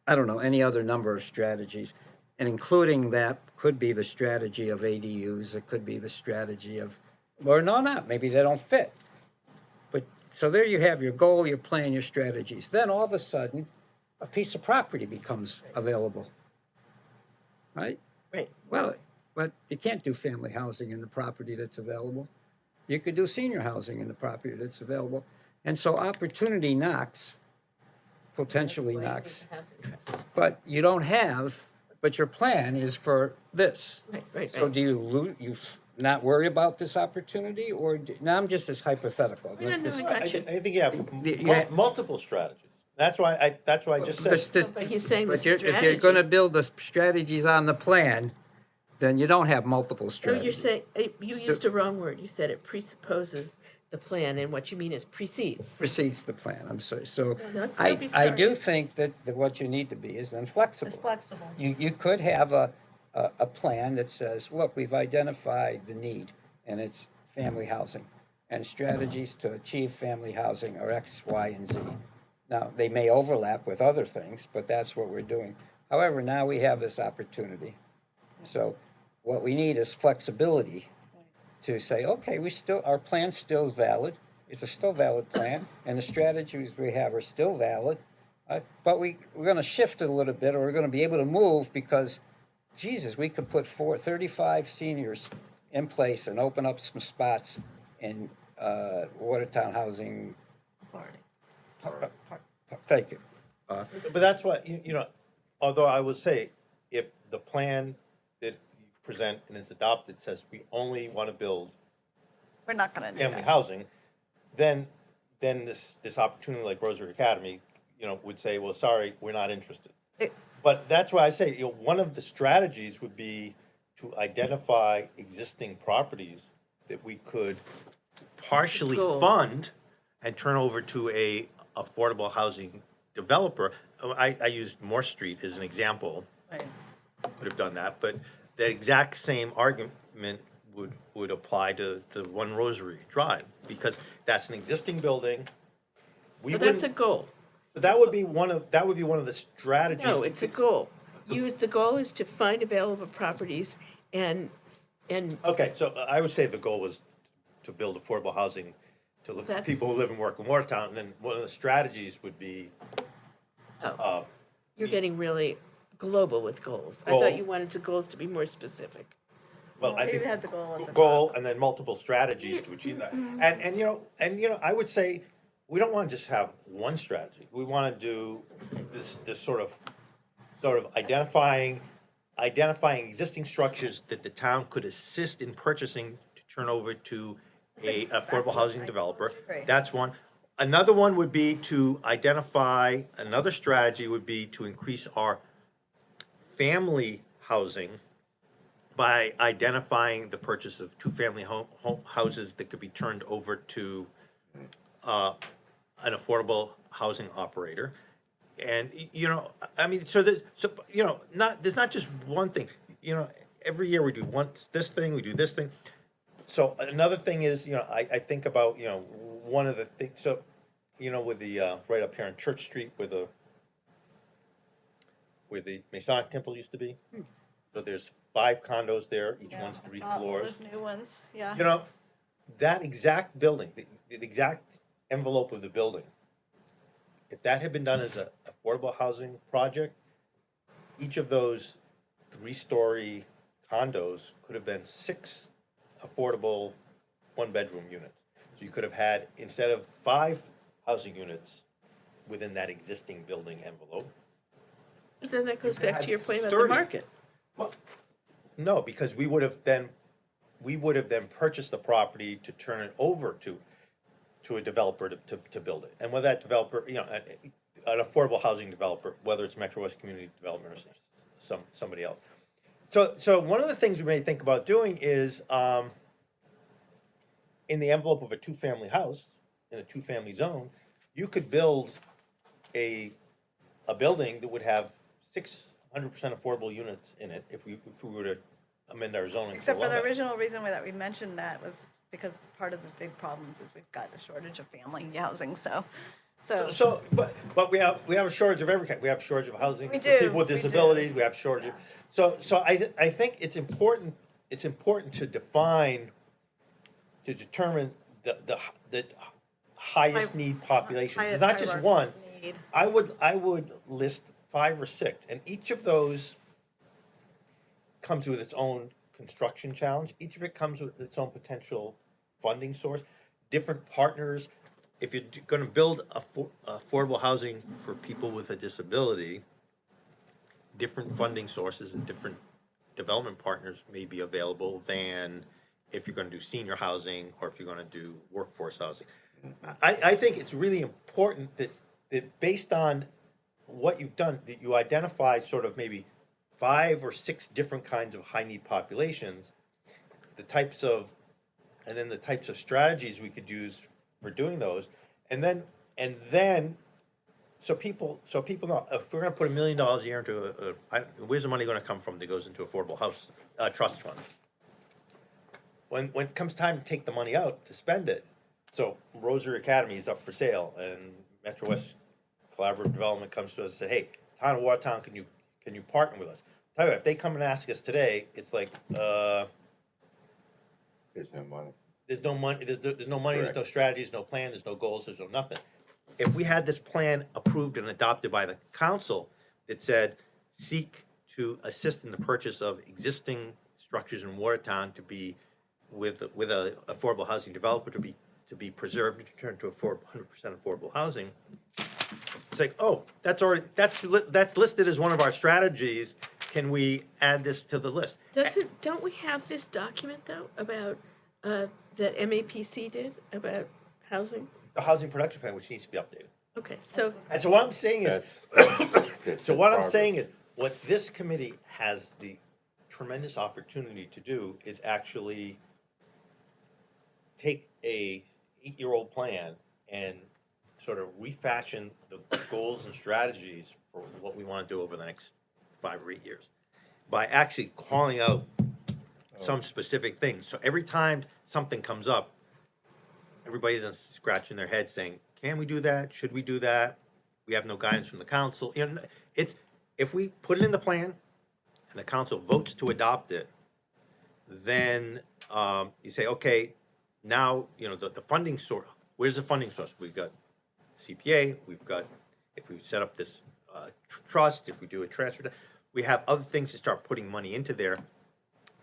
I don't know, any other number of strategies. And including that could be the strategy of ADUs, it could be the strategy of, or no, maybe they don't fit. But, so there you have your goal, your plan, your strategies. Then all of a sudden, a piece of property becomes available, right? Right. Well, but you can't do family housing in the property that's available. You could do senior housing in the property that's available. And so opportunity knocks, potentially That's why you need knocks, the housing trust. but you don't have, but your plan is for this. Right. So do you not worry about this opportunity, or, now I'm just as hypothetical. No, This- I got you. I think you have Yeah. multiple strategies. That's why I just said. But he's saying the But if you're strategy. gonna build the strategies on the plan, then you don't have multiple No, strategies. you're saying, you used a wrong word. You said it presupposes the plan, and what you mean is precedes. Precedes the plan, I'm sorry. So don't I be do sorry. think that what you need to be is then flexible. It's flexible. You could have a plan that says, look, we've identified the need, and it's family housing. And strategies to achieve family housing are X, Y, and Z. Now, they may overlap with other things, but that's what we're doing. However, now we have this opportunity. So what we need is flexibility to say, okay, our plan still is valid. It's a still valid plan, and the strategies we have are still valid. But we're going to shift it a little bit, or we're going to be able to move because, Jesus, we could put 35 seniors in place and open up some spots in Watertown Housing. Thank you. But that's why, although I would say, if the plan that you present and is adopted says we only want to build We're not gonna do family that. housing, then this opportunity like Rosary Academy, would say, well, sorry, we're not interested. It- But that's why I say, one of the strategies would be to identify existing properties that we could partially Cool. fund and turn over to a affordable housing developer. I used Morse Street as an example. Right. Could have done that, but that exact same argument would apply to the One Rosary Drive, because that's an existing building. We So that's a wouldn't, goal. so that would be one of the strategies. No, to it's a be- goal. The goal is to find available properties and, Okay, so I would say the goal was to build affordable housing for That's- people who live and work in Watertown, and then one of the strategies would be, oh, you're getting really global with goals. I Goal. thought you wanted the goals to be more specific. well, I Maybe think. had the goal at the Goal, top. and then multiple strategies to achieve that. And I would say, we don't wanna just have one strategy. We wanna do this sort of identifying existing structures that the town could assist in purchasing to turn over to a affordable housing developer. Right. That's one. Another one would be to identify, another strategy would be to increase our family housing by identifying the purchase of 2-family houses that could be turned over to an affordable housing operator. And, you know, I mean, so there's, so, you know, there's not just one thing, you know, every year we do this thing, we do this thing. So another thing is, you know, I think about, you know, one of the things, so, you know, with the, right up here on Church Street where the Masonic Temple used to be. So there's 5 condos there, each Yeah, one's 3 I saw all floors. those new ones, yeah. You know, that exact building, the exact envelope of the building, if that had been done as a affordable housing project, each of those 3-story condos could have been 6 affordable 1-bedroom units. So you could have had, instead of 5 housing units within that existing building envelope. But then that goes You could back to have your point about the 30. market. Well, no, because we would have then purchased the property to turn it over to a developer to build it. And whether that developer, you know, an affordable housing developer, whether it's Metro West Community Development or somebody else. So one of the things we may think about doing is, in the envelope of a 2-family house, in a 2-family zone, you could build a building that would have 600% affordable units in it if we were to amend our zoning. to Except for allow the that. original reason that we mentioned that was because part of the big problems is we've got a shortage of family housing, so. But we have a shortage of every kind. We have a shortage of housing We for do, people with we do. disabilities. We have shortage of, so I think it's important to define, to determine the highest need populations. It's not just one. Need. I would list 5 or 6, and each of those comes with its own construction challenge. Each of it comes with its own potential funding source, different partners. If you're going to build affordable housing for people with a disability, different funding sources and different development partners may be available than if you're going to do senior housing or if you're going to do workforce housing. I think it's really important that based on what you've done, that you identify sort of maybe 5 or 6 different kinds of high need populations, the types of strategies we could use for doing those, and then so people know if we're going to put $1 million a year into where's the money going to come from that goes into affordable house trust fund. When it comes time to take the money out to spend it, so Rosary Academy is up for sale, and Metro West Collaborative Development comes to us and said, "Hey, Town of Watertown, can you partner with us?" Tell you what, if they come and ask us today, it's like There's no money. there's no money, there's no money, Correct. there's no strategies, no plan, there's no goals, there's no nothing. If we had this plan approved and adopted by the council that said, seek to assist in the purchase of existing structures in Watertown to be with a affordable housing developer to be preserved and to turn to 100% affordable housing, it's like, oh, that's listed as one of our strategies. Can we add this to the list? Don't we have this document though about, that MAPC did about housing? The housing production plan, which needs to be updated. Okay, so, And so what I'm saying is, That's so in what I'm progress. saying is, what this committee has the tremendous opportunity to do is actually take a 8-year-old plan and sort of refashion the goals and strategies for what we want to do over the next 5 or 8 years by actually calling out some specific things. So every time something comes up, everybody isn't scratching their head saying, "Can we do that? Should we do that? We have no guidance from the council." You know, it's if we put it in the plan and the council votes to adopt it, then you say, okay, now you know the funding source. Where's the funding source? We've got CPA. We've got if we set up this trust, if we do a transfer, we have other things to start putting money into there,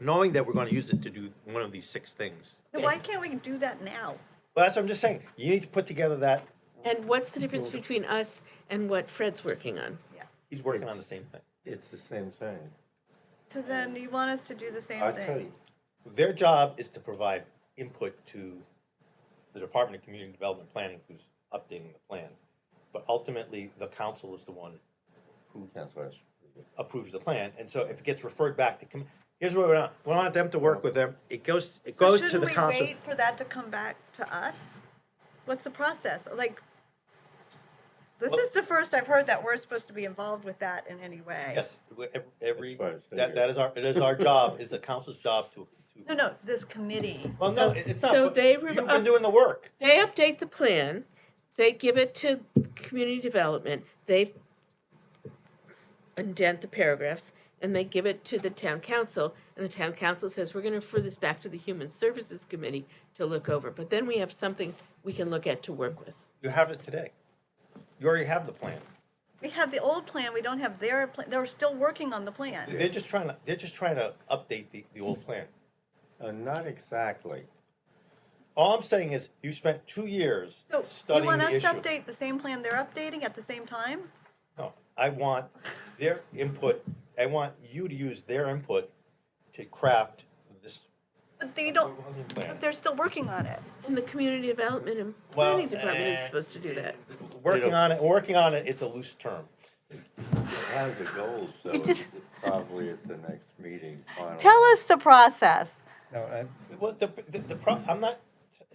knowing that we're going to use it to do one of these 6 things. Then why can't we do that now? Well, that's what I'm just saying. You need to put together that. and what's the difference between us and what Fred's working on? He's working on the same thing. It's the same thing. So then you want us to do the same I tell thing? you, Their job is to provide input to the Department of Community Development Planning, who's updating the plan. But ultimately, the council is the one who Councilor Ash. approves the plan. And so if it gets referred back to, here's what we want them to work with them. It goes So to the shouldn't we council. wait for that to come back to us? What's the process? Like, This is the first I've heard that we're supposed to be involved with that in any way. Yes, every, That's what I was that thinking. it is our job, is the council's job to. No, this committee. Well, no, So- it's not, so but they you've been doing the work. They update the plan, they give it to community development, they indent the paragraphs, and they give it to the town council, and the town council says, we're gonna refer this back to the Human Services Committee to look over, but then we have something we can look at to work with. You have it today. You already have the plan. We have the old plan, we don't have their plan, they're still working on the plan. They're just trying to update the old plan. Not exactly. All I'm saying is, you spent 2 years So, do you studying want the us issue. to update the same plan they're updating at the same time? No, I want their input, I want you to use their input to craft this But they don't, housing plan. but they're still working on it. And the community development and Well, planning department is supposed to do that. Working on it, it's a loose term. Have the goals, though, You just- probably at the next meeting. Tell us the process. No, Well, I'm not,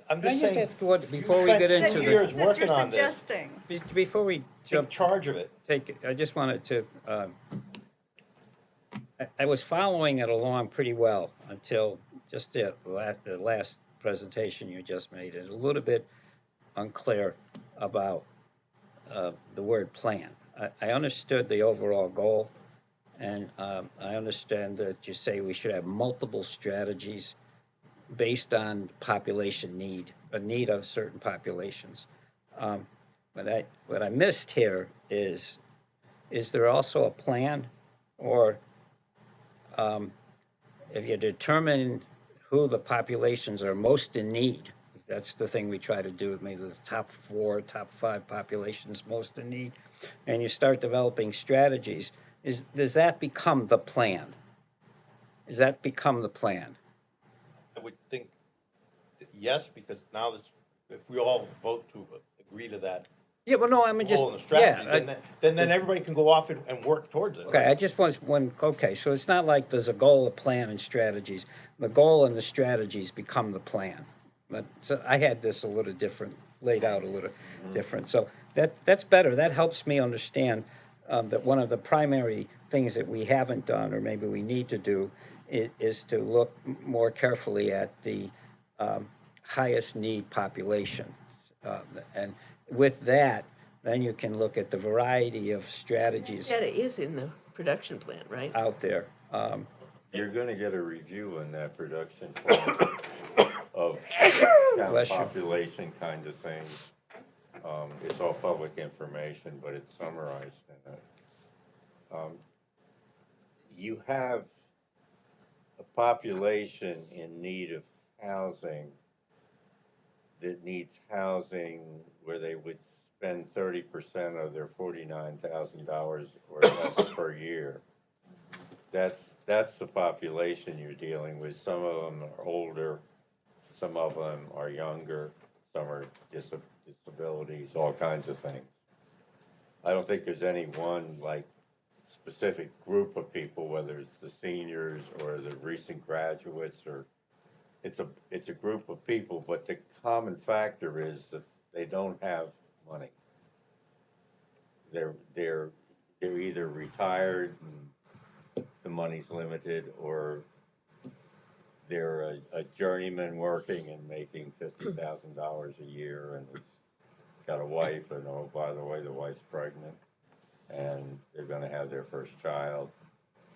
I'm Can I just just saying, ask what, before we get spent into 2 this, years That working you're on this. suggesting. before we Take jump, charge of it. take, I just wanted to, I was following it along pretty well until just the last presentation you just made, and a little bit unclear about the word plan. I understood the overall goal, and I understand that you say we should have multiple strategies based on population need, a need of certain populations. What I missed here is there also a plan, or if you determine who the populations are most in need, that's the thing we try to do, maybe the top 4, top 5 populations most in need, and you start developing strategies, does that become the plan? Does that become the plan? I would think that yes, because now that's, if we all vote to agree to that Yeah, well, no, I mean, just, goal and the strategy, yeah. then everybody can go off and work towards it. Okay, I just was okay, so it's not like there's a goal, a plan, and strategies. The goal and the strategies become the plan. But, so I had this a little different, laid out a little different. So that's better. That helps me understand that one of the primary things that we haven't done, or maybe we need to do, is to look more carefully at the highest need population. And with that, then you can look at the variety of strategies Data is in the production plan, right? out there. You're gonna get a review in that production plan of town Bless you. population kind of thing. It's all public information, but it's summarized in it. You have a population in need of housing that needs housing where they would spend 30% of their $49,000 or less per year. That's the population you're dealing with. Some of them are older, some of them are younger, some are disabilities, all kinds of things. I don't think there's any one like specific group of people, whether it's the seniors or the recent graduates, or it's a group of people, but the common factor is that they don't have money. They're either retired and the money's limited, or they're a journeyman working and making $50,000 a year, and he's got a wife, and oh, by the way, the wife's pregnant, and they're gonna have their first child.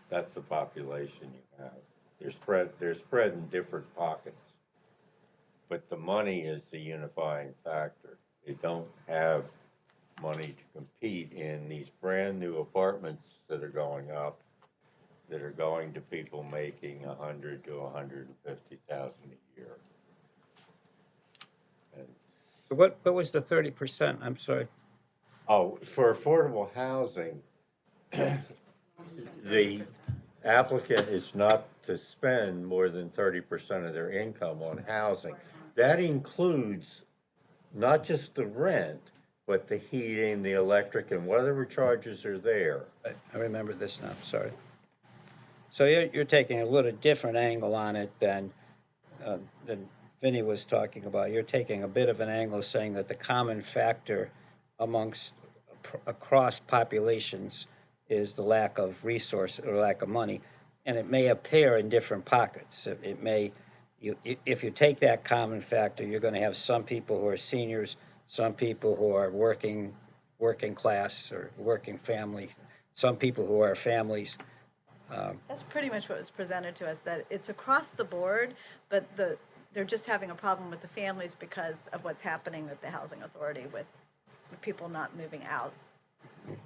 That's the population you have. They're spread in different pockets. But the money is the unifying factor. They don't have money to compete in these brand new apartments that are going up, that are going to people making $100,000 to $150,000 a year. And, So what was the 30%? I'm sorry. oh, for affordable housing, the applicant is not to spend more than 30% of their income on housing. That includes not just the rent, but the heating, the electric, and whatever charges are there. I remember this now, sorry. So you're taking a little different angle on it than Vinnie was talking about. You're taking a bit of an angle saying that the common factor amongst across populations is the lack of resource or lack of money, and it may appear in different pockets. It may, if you take that common factor, you're going to have some people who are seniors, some people who are working class or working family, some people who are families. That's pretty much what was presented to us, that it's across the board, but they're just having a problem with the families because of what's happening with the housing authority with people not moving out.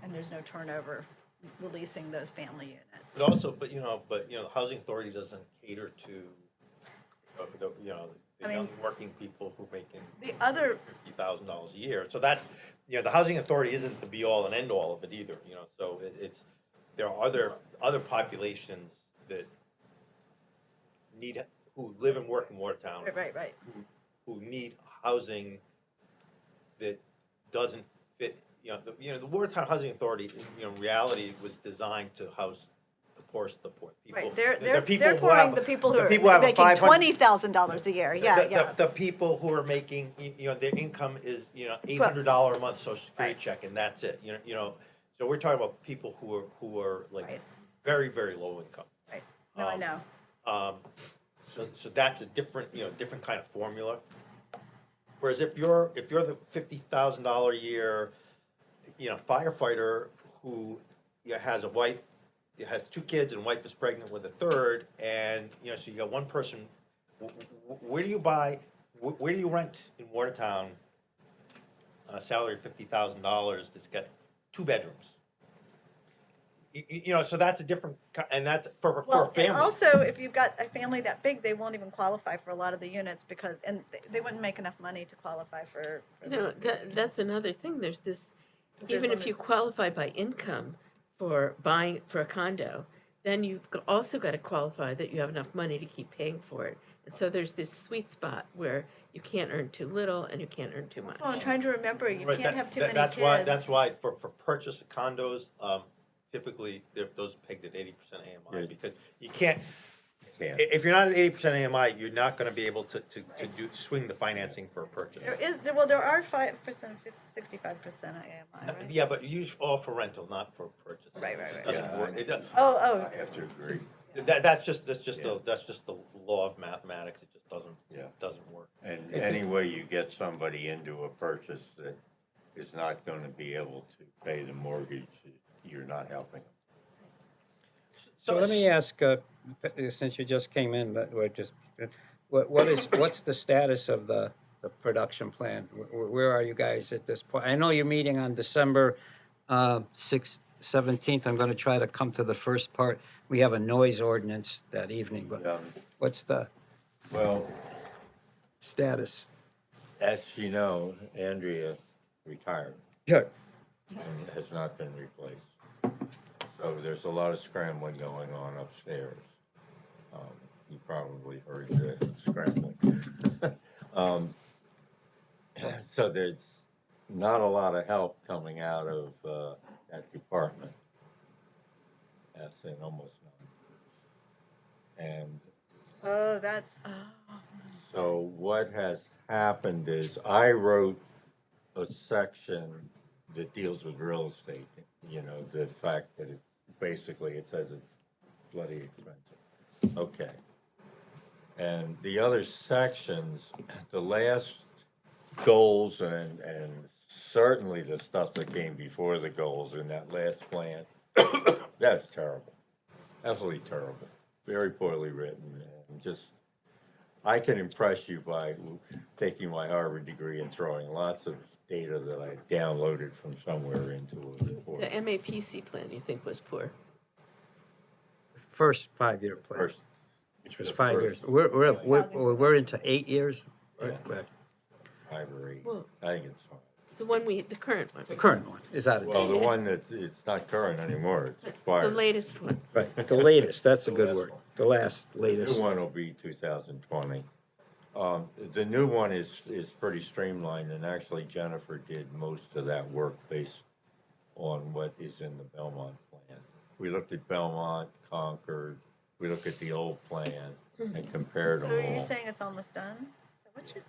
And there's no turnover releasing those family units. But also, the housing authority doesn't cater to, the I mean, young working people who are making The other, $50,000 a year. So that's, the housing authority isn't the be all and end all of it either, so there are other populations that who live and work in Watertown, right. who need housing that doesn't fit, the Watertown Housing Authority, in reality, was designed to house the poorest of the poor people. Right, they're people who pouring have- the people who people are have a making 500 $20,000 a year, yeah. The people who are making, their income is, $800 a month social security Right. check, and that's it, so we're talking about people who are like Right. very, very low income. Right, no, I know. So that's a different, different kind of formula. Whereas if you're the $50,000 a year, firefighter who has a wife, has 2 kids, and wife is pregnant with a third, and so you got one person. Where do you buy? Where do you rent in Watertown on a salary of $50,000 that's got 2 bedrooms? So that's a different, and that's for a Well, and family. also, if you've got a family that big, they won't even qualify for a lot of the units and they wouldn't make enough money to qualify for That's another thing. There's this, There's even if limit- you qualify by income for buying for a condo, then you've also got to qualify that you have enough money to keep paying for it. And so there's this sweet spot where you can't earn too little and you can't earn too much. So I'm trying to remember, you Right, can't have too many that's kids. That's why for purchase of condos, typically those are pegged at 80% AMI, Yeah. because you can't. Yeah. If you're not at 80% AMI, you're not going to be able to swing the financing for a purchase. There are 5%, 65% AMI, right? Yeah, but use all for rental, not for purchase. Right. It just doesn't Yeah, work. Oh, I have to agree. That's just Yeah. the law of mathematics. It just Yeah. doesn't work. And any way you get somebody into a purchase that is not going to be able to pay the mortgage, you're not helping them. So let me ask, since you just came in, but what's the status of the production plan? Where are you guys at this point? I know you're meeting on December 6th, 17th. I'm going to try to come to the first part. We have a noise ordinance that evening, but what's the Well, status? as you know, Andrea retired Yeah. and has not been replaced. So there's a lot of scrambling going on upstairs. You probably heard the scrambling. So there's not a lot of help coming out of that department. That's in almost none. And that's, so what has happened is I wrote a section that deals with real estate, the fact that it says it's bloody expensive. Okay. And the other sections, the last goals and certainly the stuff that came before the goals in that last plan, that's terrible. Absolutely terrible. Very poorly written and just, I can impress you by taking my Harvard degree and throwing lots of data that I downloaded from somewhere into a report. The MAPC plan you think was poor. First 5-year plan, First, which was the 5 first. years. We're into 8 years? Yeah. Right. 5 or 8. Well- I think it's fine. The current one. The current one is out of Well, date. the one that, it's not current anymore, it's The expired. latest one. Right, the latest, that's a The good last word. one. The last, The latest. new one will be 2020. The new one is pretty streamlined, and actually Jennifer did most of that work based on what is in the Belmont plan. We looked at Belmont, Concord, we looked at the old plan and compared so them you're all. saying it's almost done? Is that what you're saying?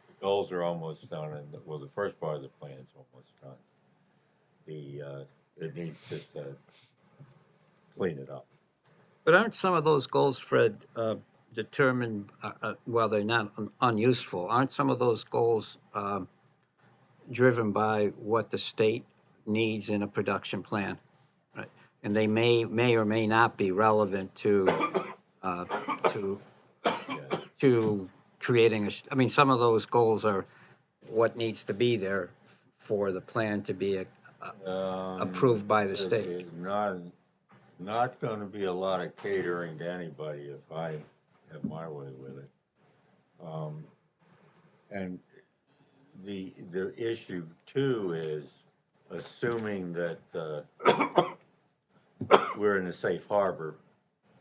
The goals are almost done, and, the first part of the plan is almost done. it needs just to clean it up. But aren't some of those goals, Fred, determined, well, they're not unuseful, aren't some of those goals driven by what the state needs in a production plan? Right? And they may or may not be relevant to, to, Yes. to creating I mean, some of those goals are what needs to be there for the plan to be approved by the state. There's not gonna be a lot of catering to anybody if I have my way with it. And the issue too is assuming that, we're in a safe harbor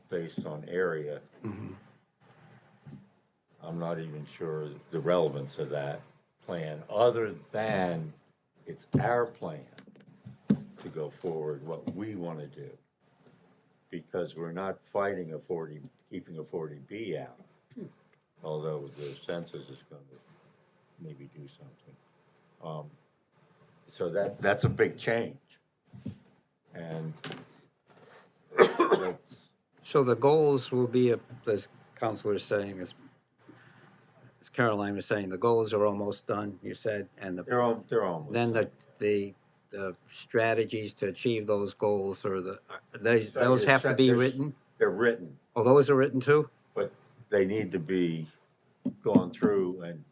based on area. I'm not even sure the relevance of that plan, other than it's our plan to go forward, what we want to do. Because we're not fighting keeping a 40B out, although the census is going to maybe do something. So that's a big change. And that's, So the goals will be, as Counselor is saying, as Caroline was saying, the goals are almost done, you said, and they're almost. then the strategies to achieve those goals, or those have to be written? They're written, Oh, those are written too? but they need to be gone through and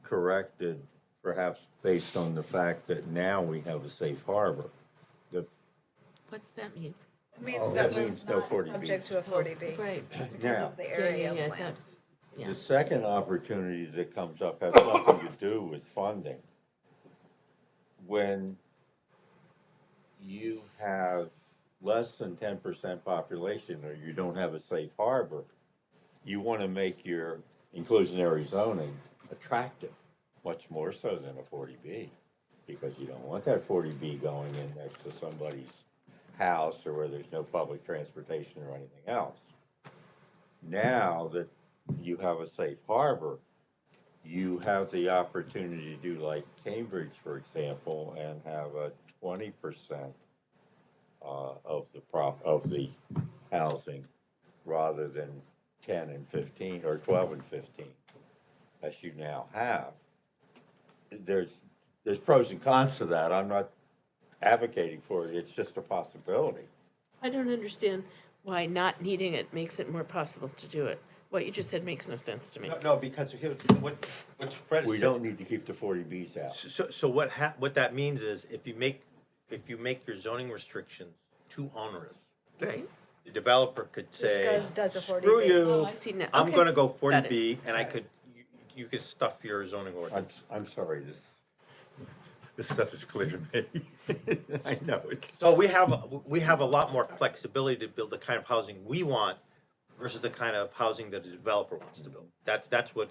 corrected, perhaps based on the fact that now we have a safe harbor. What's that mean? It means Oh, that that we're means no not 40B. subject to a 40B Right. because Now, of the area Yeah, plan. yeah. the second opportunity that comes up has nothing to do with funding. When you have less than 10% population, or you don't have a safe harbor, you want to make your inclusionary zoning attractive, much more so than a 40B, because you don't want that 40B going in next to somebody's house or where there's no public transportation or anything else. Now that you have a safe harbor, you have the opportunity to do like Cambridge, for example, and have a 20% of the housing, rather than 10 and 15 or 12 and 15, as you now have. There's pros and cons to that. I'm not advocating for it. It's just a possibility. I don't understand why not needing it makes it more possible to do it. What you just said makes no sense to me. No, because here's what Fred We said. don't need to keep the 40Bs out. So what that means is if you make your zoning restrictions too onerous, Right? the developer could This say, goes, does a 40B. screw Oh, you, I see now. I'm Okay. gonna go Got it. 40B, and you could stuff your zoning ordinance. I'm sorry, this stuff is clear to me. I know it's. So we have a lot more flexibility to build the kind of housing we want versus the kind of housing that a developer wants to build. That's what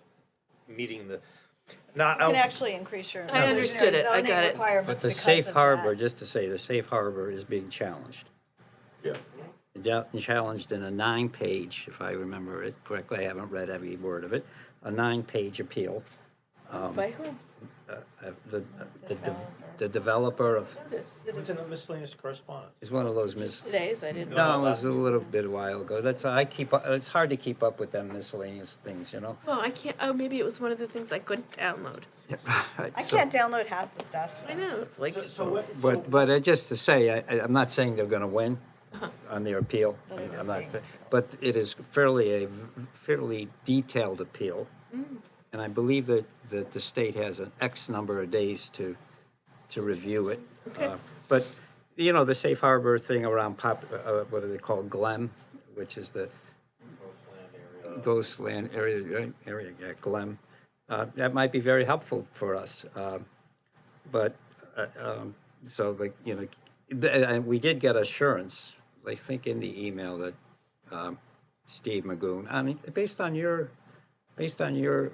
meeting the, not. You can actually increase your I understood inclusionary it. I zoning got it. But requirements the because safe of harbor, that. just to say, the safe harbor is being challenged. Yes. Challenged in a 9-page, if I remember it correctly, I haven't read every word of it, a 9-page appeal. By whom? The developer of, It's in the miscellaneous correspondence. is one of those Today's, I didn't know. no, it was a little bit a while ago. It's hard to keep up with them miscellaneous things, you know? Well, I can't, oh, maybe it was one of the things I couldn't download. Right, I so- can't download half the stuff. so- I know, it's like, But just to say, I'm not saying they're gonna win on their appeal. But it is I'm not, being- but it is fairly detailed appeal. And I believe that the state has an X number of days to review it. Okay. But, you know, the safe harbor thing around what do they call GLEM, which is the Ghostland area, yeah, GLEM. That might be very helpful for us. But, so like, you know, and we did get assurance, I think in the email that Steve Magoon, I mean, based on your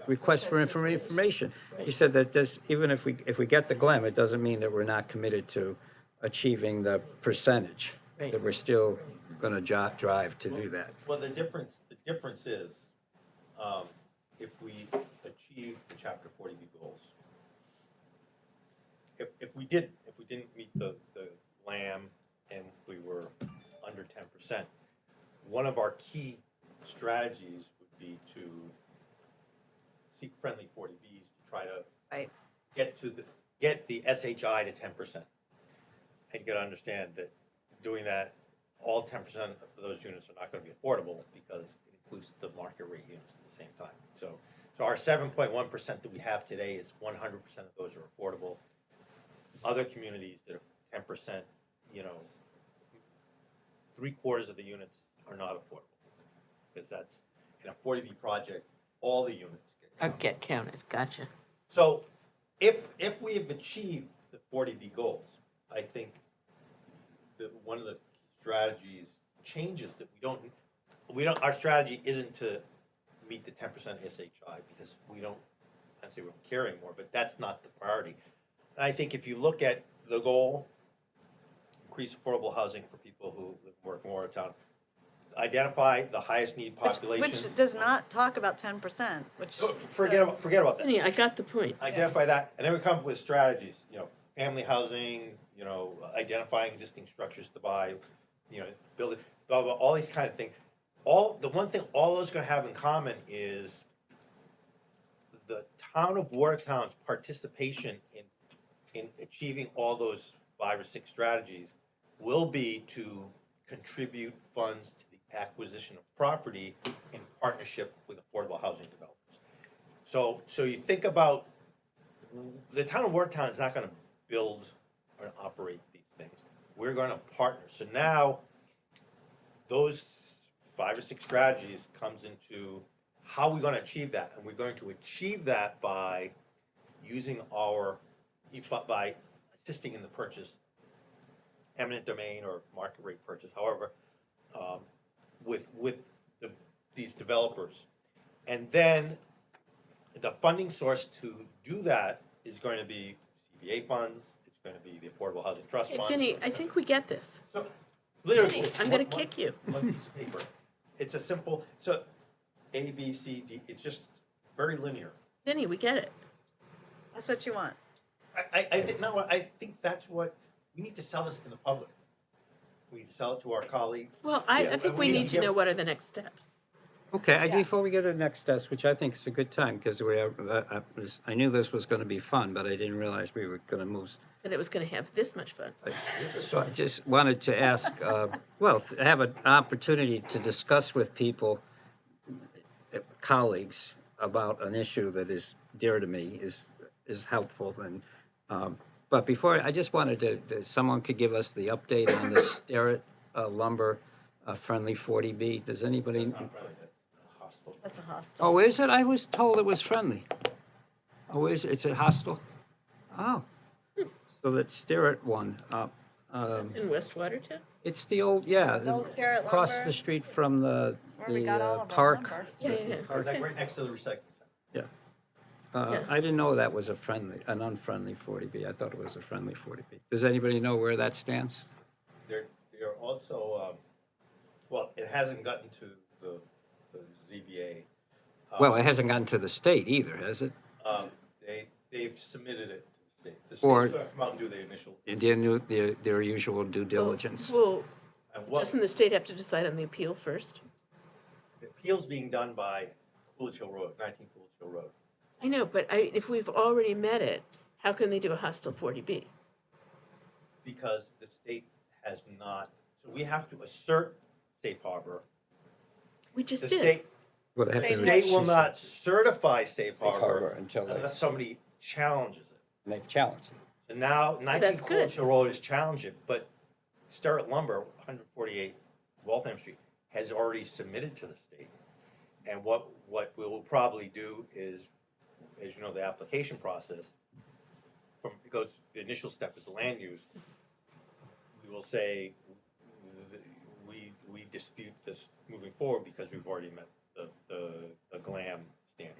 request for information, he said that this, even if we get the GLEM, it doesn't mean that we're not committed to achieving the percentage, Right. that we're still gonna drive to do that. Well, the difference is, if we achieve the chapter 40B goals, if we didn't meet the glam, and we were under 10%. One of our key strategies would be to seek friendly 40Bs to try to Right. get the SHI to 10%. And you gotta understand that doing that, all 10% of those units are not gonna be affordable because it includes the market rate units at the same time. So our 7.1% that we have today is 100% of those are affordable. Other communities that are 10%, you know, 3/4 of the units are not affordable. Because that's, in a 40B project, all the units get counted. Get counted, gotcha. So if we have achieved the 40B goals, I think that one of the strategies changes that our strategy isn't to meet the 10% SHI because we don't, I'd say we don't care anymore, but that's not the priority. And I think if you look at the goal, increase affordable housing for people who live and work in Watertown, identify the highest need populations. Which does not talk about 10%, which. Forget about that. Vinny, I got the point. Identify that, and then we come up with strategies, you know, family housing, you know, identifying existing structures to buy, you know, building, blah, blah, all these kind of things. The one thing all those are gonna have in common is the town of Watertown's participation in achieving all those 5 or 6 strategies will be to contribute funds to the acquisition of property in partnership with affordable housing developers. So you think about, the town of Watertown is not gonna build or operate these things. We're gonna partner. So now, those 5 or 6 strategies comes into how we're gonna achieve that. And we're going to achieve that by by assisting in the purchase, eminent domain or market rate purchase, however, with these developers. And then the funding source to do that is going to be CBA funds, it's going to be the Affordable Housing Trust Hey, Fund. Vinny, I think we get this. So, literally, Vinny, I'm gonna kick you. one piece of paper. It's a simple, so A, B, C, D, it's just very linear. Vinny, we get it. That's what you want. I think, no, I think that's what, we need to sell this to the public. We need to sell it to our colleagues. Well, I Yeah, think we we need need to to give- know what are the next steps. Okay, Yeah. before we go to the next steps, which I think is a good time, because I knew this was gonna be fun, but I didn't realize we were gonna move. That it was gonna have this much fun. So I just wanted to ask, well, to have an opportunity to discuss with people, colleagues, about an issue that is dear to me is helpful. And but before, I just wanted to someone could give us the update on the Starrett lumber friendly 40B. Does anybody? It's not friendly, that's hostile. That's a hostile. Oh, is it? I was told it was friendly. Oh, it's a hostile? Oh, so that's Starrett one. It's in West Watertown? It's the old, yeah, The old Starrett across lumber. the street from the Where we got all of our park. lumber. Yeah, yeah, yeah. It's like Okay. right next to the recycling center. Yeah. Yeah. I didn't know that was an unfriendly 40B. I thought it was a friendly 40B. Does anybody know where that stands? They're also, well, it hasn't gotten to the ZBA. Well, it hasn't gotten to the state either, has it? They've submitted it to the state. The Or- state's gonna come out and do the initial, Their usual due diligence. Well, and what, doesn't the state have to decide on the appeal first? the appeal's being done by Coolidge Hill Road, 19 Coolidge Hill Road. I know, but if we've already met it, how can they do a hostile 40B? Because the state has not, so we have to assert safe harbor. We just The did. state, Well, they have the to state will resist not certify safe safe harbor harbor until unless somebody challenges it. they've challenged it. And now 19 that's Coolidge good. Hill Road is challenging it, but Starrett Lumber, 148 Waltham Street, has already submitted to the state. And what we will probably do is, as you know, the application process, the initial step is the land use. We will say, we dispute this moving forward because we've already met the GLAM standard.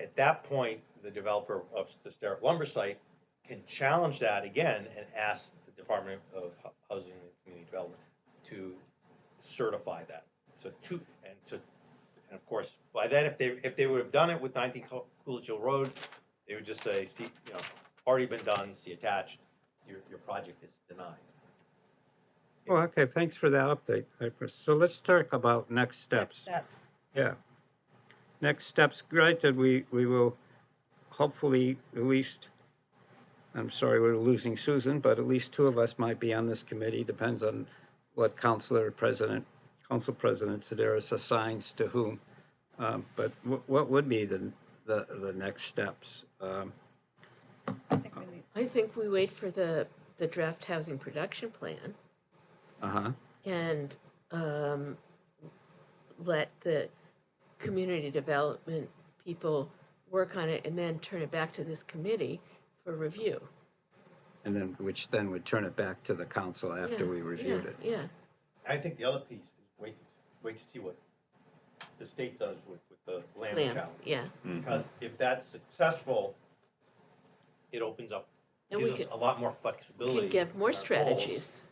At that point, the developer of the Starrett Lumber site can challenge that again and ask the Department of Housing and Community Development to certify that. And of course, by then, if they would have done it with 19 Coolidge Hill Road, they would just say, see, you know, already been done, see attached. your project is denied. Well, okay, thanks for that update, Chris. So let's talk about next steps. Steps. Yeah. Next steps, granted, we will hopefully at least, I'm sorry we're losing Susan, but at least two of us might be on this committee, depends on what council president Sedaris assigns to whom. But what would be the next steps? I think we need, I think we wait for the draft housing production plan Uh-huh. and let the community development people work on it and then turn it back to this committee for review. And then, which then would turn it back to the council after Yeah, we reviewed it. Yeah, I think the other piece is wait to see what the state does with the land plan, challenge. yeah. Because if that's successful, it opens up, And we gives us could- a lot more We flexibility. can get in more our goals. strategies.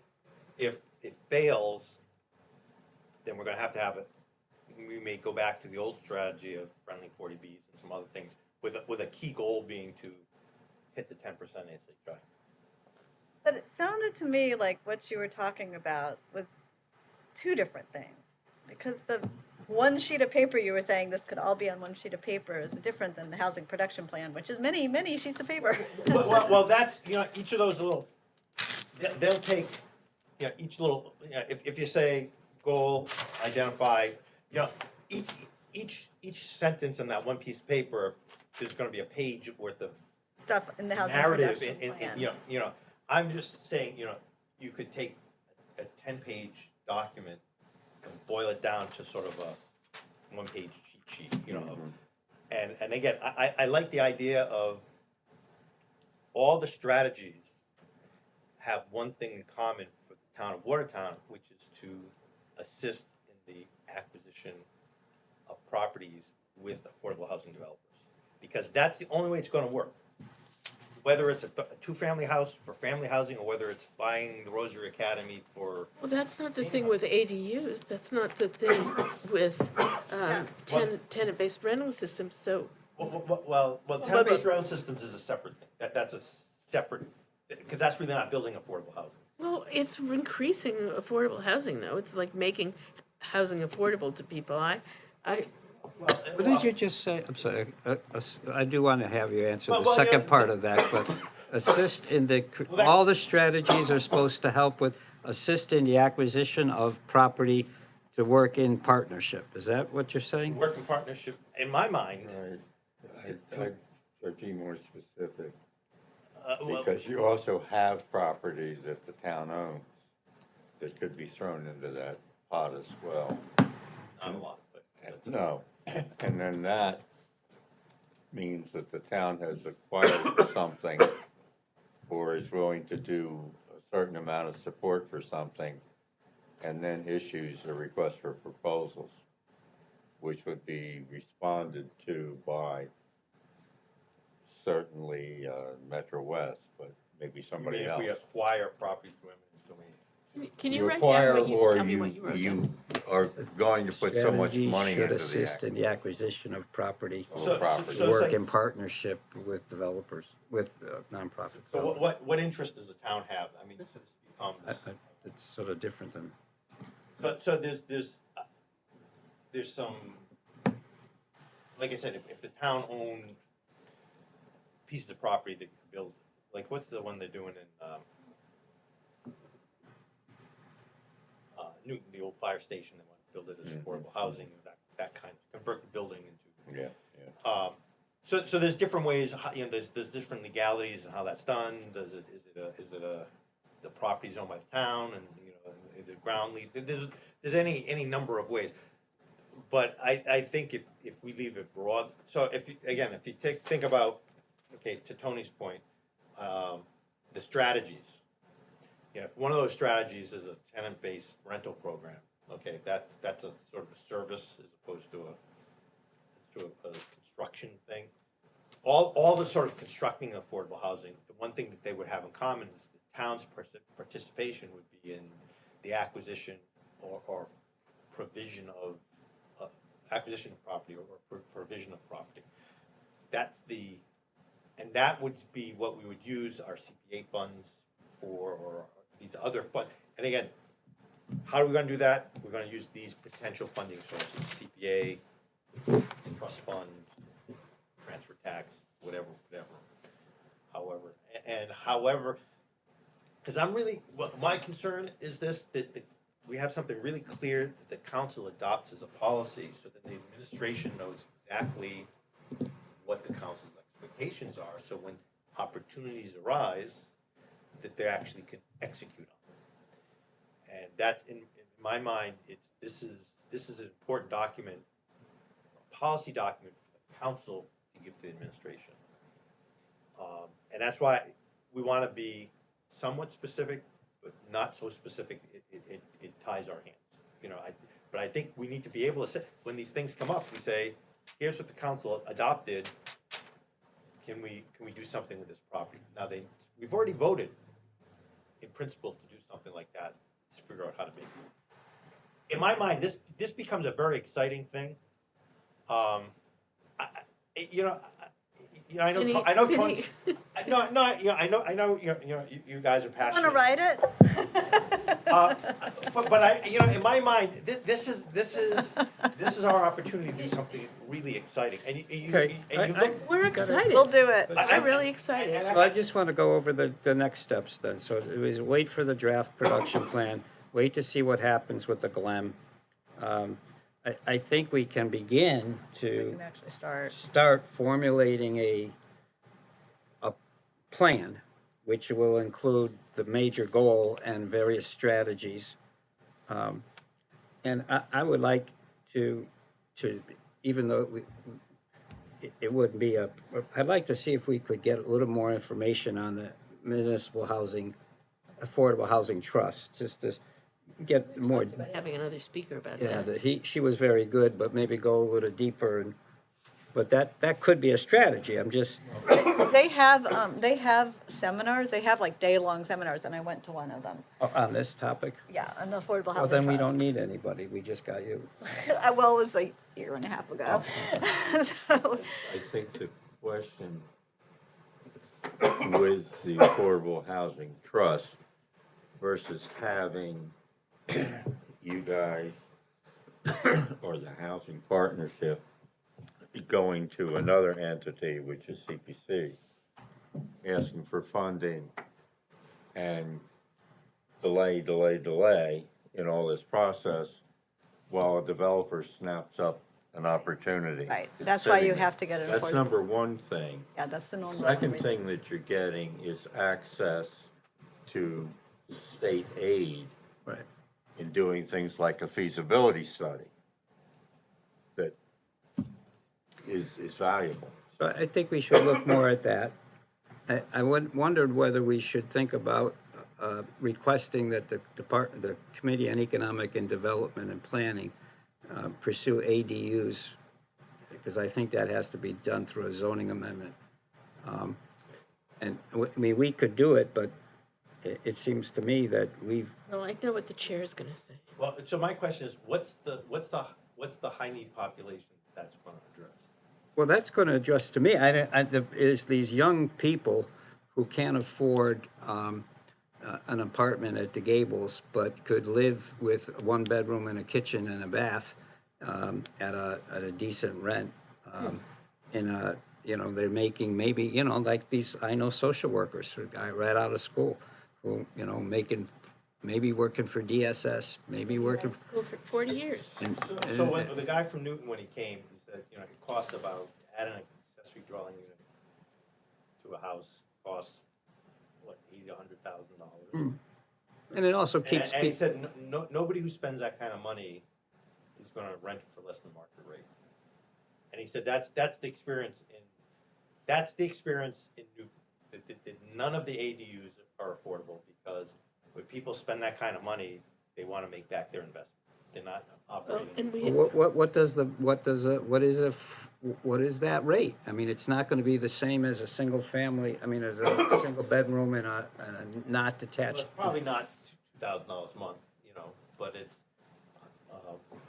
If it fails, then we're gonna have to have it, we may go back to the old strategy of friendly 40Bs and some other things, with a key goal being to hit the 10% ASHI. but it sounded to me like what you were talking about was two different things. Because the one sheet of paper you were saying this could all be on one sheet of paper is different than the housing production plan, which is many, many sheets of paper. Well, that's, each of those little, they'll take, each little, if you say goal, identify, each sentence in that one piece of paper, there's gonna be a page worth of Stuff in the housing narrative production plan. I'm just saying, you could take a 10-page document and boil it down to sort of a one-page cheat sheet, and again, I like the idea of all the strategies have one thing in common for the town of Watertown, which is to assist in the acquisition of properties with affordable housing developers. Because that's the only way it's gonna work. Whether it's a two-family house for family housing, or whether it's buying the Rosary Academy for, Well, that's not the Same thing with ADUs, that's not the thing with tenant-based rental systems, so, well, tenant-based rental systems is a separate thing. That's a separate, because that's really not building affordable housing. well, it's increasing affordable housing, though. It's like making housing affordable to people. What did you just say? I'm sorry. I do want to have you answer the Well, second part of that, but assist in the, all the strategies are supposed to help with assist in the acquisition of property to work in partnership. Is that what you're saying? Work in partnership, in my mind, Right. I'd be more specific, well, because you also have property that the town owns that could be thrown into that pot as well. not a lot, but that's- No, and then that means that the town has acquired something or is willing to do a certain amount of support for something, and then issues a request for proposals, which would be responded to by certainly Metro West, but maybe You somebody mean if else. we acquire property through eminent domain. can you You write acquire, down what you, or tell me what you wrote down? are going to put so much Strategies money should into the assist in act. the acquisition of property, So- property. so it's work like- in partnership with developers, with nonprofit. So what interest does the town have? I mean, so this becomes, It's sort of different than, so there's some, like I said, if the town owned pieces of property that could build, like what's the one they're doing in, Newton, the old fire station, they want to build it as affordable housing, that kind of, convert the building into. Yeah. So there's different ways, there's different legalities and how that's done. Is it the property's owned by the town, and the ground lease? There's any number of ways. But I think if we leave it broad, so if you think about, okay, to Tony's point, the strategies. If one of those strategies is a tenant-based rental program, okay, that's a sort of a service as opposed to a construction thing. All the sort of constructing affordable housing, the one thing that they would have in common is the town's participation would be in the acquisition or provision of acquisition of property or provision of property. And that would be what we would use our CPA funds for, or these other fund, and again, how are we gonna do that? We're gonna use these potential funding sources, CPA, trust fund, transfer tax, whatever. However, because I'm really, well, my concern is this, that we have something really clear that the council adopts as a policy, so that the administration knows exactly what the council's expectations are, so when opportunities arise, that they actually can execute on them. And that's, in my mind, this is an important document, a policy document for the council to give to the administration. And that's why we want to be somewhat specific, but not so specific it ties our hands. You know, but I think we need to be able to say, when these things come up, we say, here's what the council adopted. Can we do something with this property? Now we've already voted in principle to do something like that. Let's figure out how to make it. In my mind, this becomes a very exciting thing. I know, Vinny, I know, Vinny. I know, you guys are Want passionate. to write it? But in my mind, this is our opportunity to do something really exciting. And you Okay, We're excited. We'll do it. We're really excited. Well, I just want to go over the next steps then. So it was wait for the draft production plan, wait to see what happens with the GLEM. I think we can begin to Can actually start. start formulating a plan, which will include the major goal and various strategies. And I would like to, even though it wouldn't be I'd like to see if we could get a little more information on the municipal housing, affordable housing trust, just to get more. About having another speaker about Yeah, that. she was very good, but maybe go a little deeper, but that could be a strategy. I'm just, They have seminars, they have like day-long seminars, and I went to one of them. on this topic. Yeah, on the Affordable Well, Housing then we Trust. don't need anybody. We just got you. Well, it was a year and a half ago. So, I think the question with the Affordable Housing Trust versus having you guys or the Housing Partnership going to another entity, which is CPC, asking for funding and delay in all this process while a developer snaps up an opportunity. Right, It's that's why you sitting there. have to get an That's affordable. number one thing. Yeah, that's the normal. Second reason. thing that you're getting is access to state aid Right. in doing things like a feasibility study that is valuable. So I think we should look more at that. I wondered whether we should think about requesting that the Committee on Economic and Development and Planning pursue ADUs, because I think that has to be done through a zoning amendment. And, I mean, we could do it, but it seems to me that we've, Well, I know what the chair's gonna say. Well, so my question is, what's the high need population that's going to address? well, that's going to address to me, is these young people who can't afford an apartment at the Gables, but could live with a one-bedroom and a kitchen and a bath at a decent rent. They're making maybe, like these, I know social workers, a guy right out of school, who, maybe working for DSS, maybe working. School for 40 years. So when the guy from Newton, when he came, he said, it costs about, add an accessory dwelling unit to a house, costs, what, $80,000 to $100,000. And it also keeps And he people. said, nobody who spends that kind of money is going to rent it for less than market rate. And he said that's the experience in Newton, that none of the ADUs are affordable, because when people spend that kind of money, they want to make back their investment. They're not Well, operating. and we, What is that rate? I mean, it's not gonna be the same as a single family, as a single bedroom and a not Well, detached. it's probably not $2,000 a month, but it's,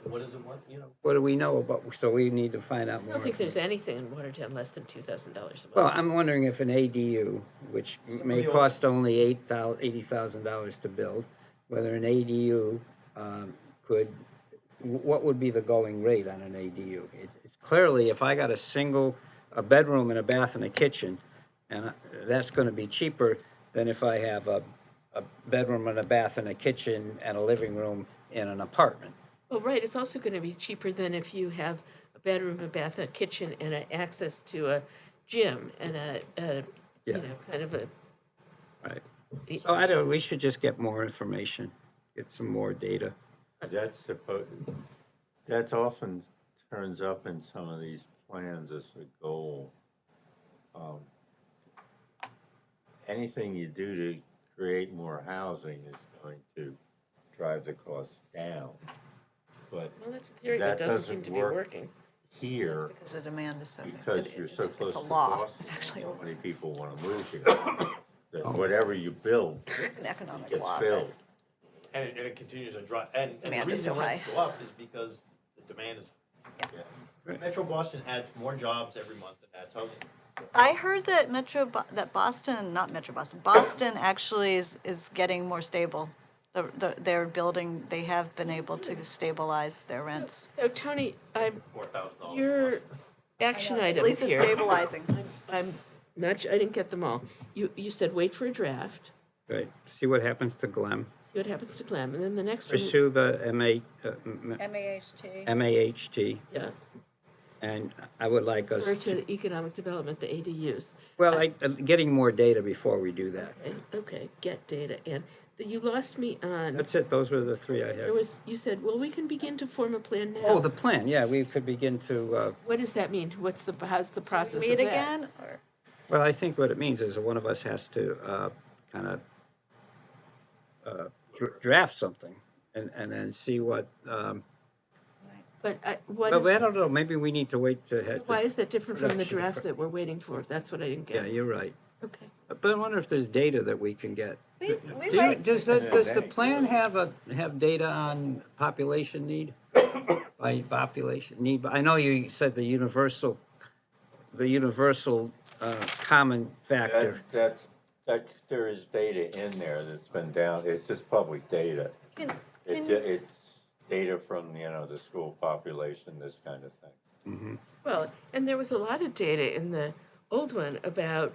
What does it want, you know? What do we know about, so we need to find out I more. don't think there's anything in Watertown less than $2,000 a month. Well, I'm wondering if an ADU, which may cost only $80,000 to build, whether an ADU could, what would be the going rate on an ADU? It's clearly, if I got a bedroom and a bath and a kitchen, and that's gonna be cheaper than if I have a bedroom and a bath and a kitchen and a living room in an apartment. Well, right, it's also going to be cheaper than if you have a bedroom, a bath, a kitchen, and access to a gym and Yeah. kind of a. Right. So we should just get more information, get some more data. That's often turns up in some of these plans as a goal. Anything you do to create more housing is going to drive the costs down. But Well, that's a theory that that doesn't seem doesn't to be work working. here, Because the demand is so. because you're so close It's a to law. Boston, It's actually so a- many people want to move here, that whatever you build an economic gets law. filled. And it continues to drop, and the Demand is reason so rents high. go up is because the demand is. Yeah. Metro Boston adds more jobs every month than adds housing. I heard that Boston actually is getting more stable. They're building, they have been able to stabilize their rents. So Tony, $4,000. your action At items least it's here. stabilizing. I'm not. I didn't get them all. You said wait for a draft. Right, see what happens to Glen, See what happens to Glenn, and then the next one. pursue the MAHT. MAHT, Yeah, and I would like us refer to to, the economic development, the ADUs. well, getting more data before we do that. Okay, get data, and you lost me on. That's it, those were the three I There had. was, you said, well, we can begin to form a plan now. Oh, the plan, yeah, we could begin to, What does that mean? How's the process of that? Meet again, or? well, I think what it means is that one of us has to kind of draft something and then see what, But what well, I is, don't know, maybe we need to wait to head. why is that different from the production. draft that we're waiting for? That's what I didn't Yeah, get. you're right. Okay. But I wonder if there's data that we can get. We Does the plan have data on population need? By population need, I know you said the universal common factor. That, there is data in there that's been down, it's just public data. It's data from, the school population, this kind of thing. Well, and there was a lot of data in the old one about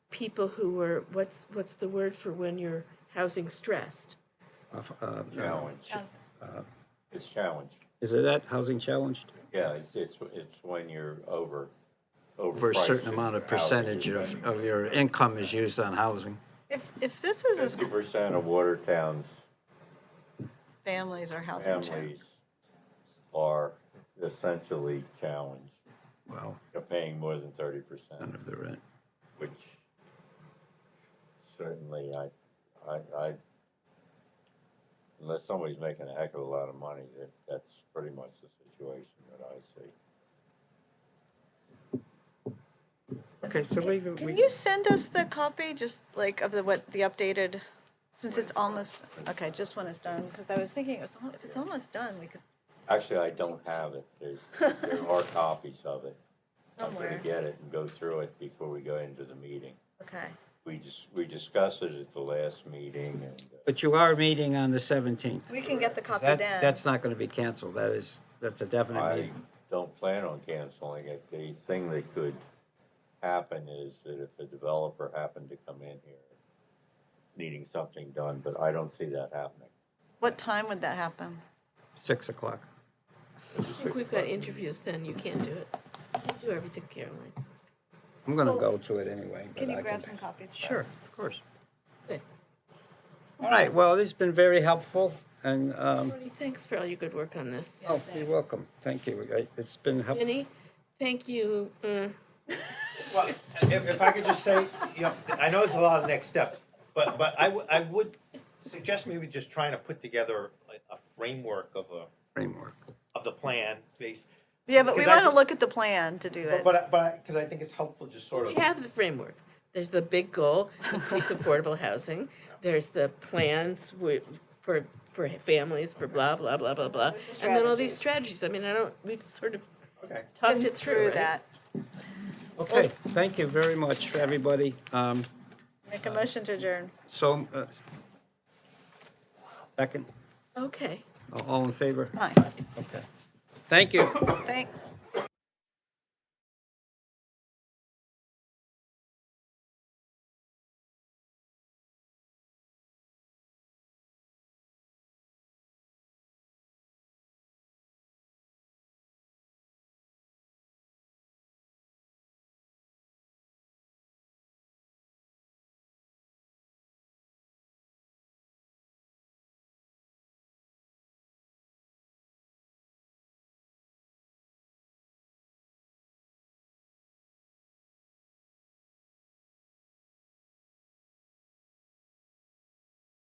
people who were, what's the word for when you're housing stressed? Challenge. It's challenged. Is it that, housing challenged? Yeah, it's when you're over For a certain amount of housing. percentage of your income is used on housing. If this is as 50% of Watertown's families are housing check. families are essentially challenged. Well, They're paying more than 30%, none of the rent. which certainly unless somebody's making a heck of a lot of money, that's pretty much the situation that I see. Okay, so Can you send us the copy, just like of the updated, since it's almost, okay, just when it's done, because I was thinking, if it's almost done, we could, Actually, I don't have it. There are copies of it. I'm Somewhere. gonna get it and go through it before we go into the meeting. okay. We discussed it at the last meeting and. But you are meeting on the 17th. We can get the copy That, then. that's not gonna be canceled, that's a definite I meeting. don't plan on canceling it. The thing that could happen is that if a developer happened to come in here needing something done, but I don't see that happening. What time would that happen? 6 o'clock. I think we've got interviews then, you can't do it. You can't do everything, Caroline. I'm gonna Well, go to it anyway. but Can you I grab some copies for Sure, us? of course. Good. All right, well, this has been very helpful, and, Tony, thanks for all your good work on this. oh, you're welcome, thank you. It's been helpful. Vinny, thank you. Well, if I could just say, I know there's a lot of next steps, but I would suggest maybe just trying to put together a framework of the plan based. Yeah, but we Because I want to think- look at the plan to do it. But because I think it's helpful just sort We of. have the framework. There's the big goal, increase affordable housing. There's the plans for families, for blah, blah, blah, blah, blah. And then all these strategies. I mean, we've sort of Okay. talked Been it through, right? that. Okay, thank you very much, everybody. Make a motion to adjourn. So, second, Okay. all in favor? Fine. Okay. Thank you. Thanks.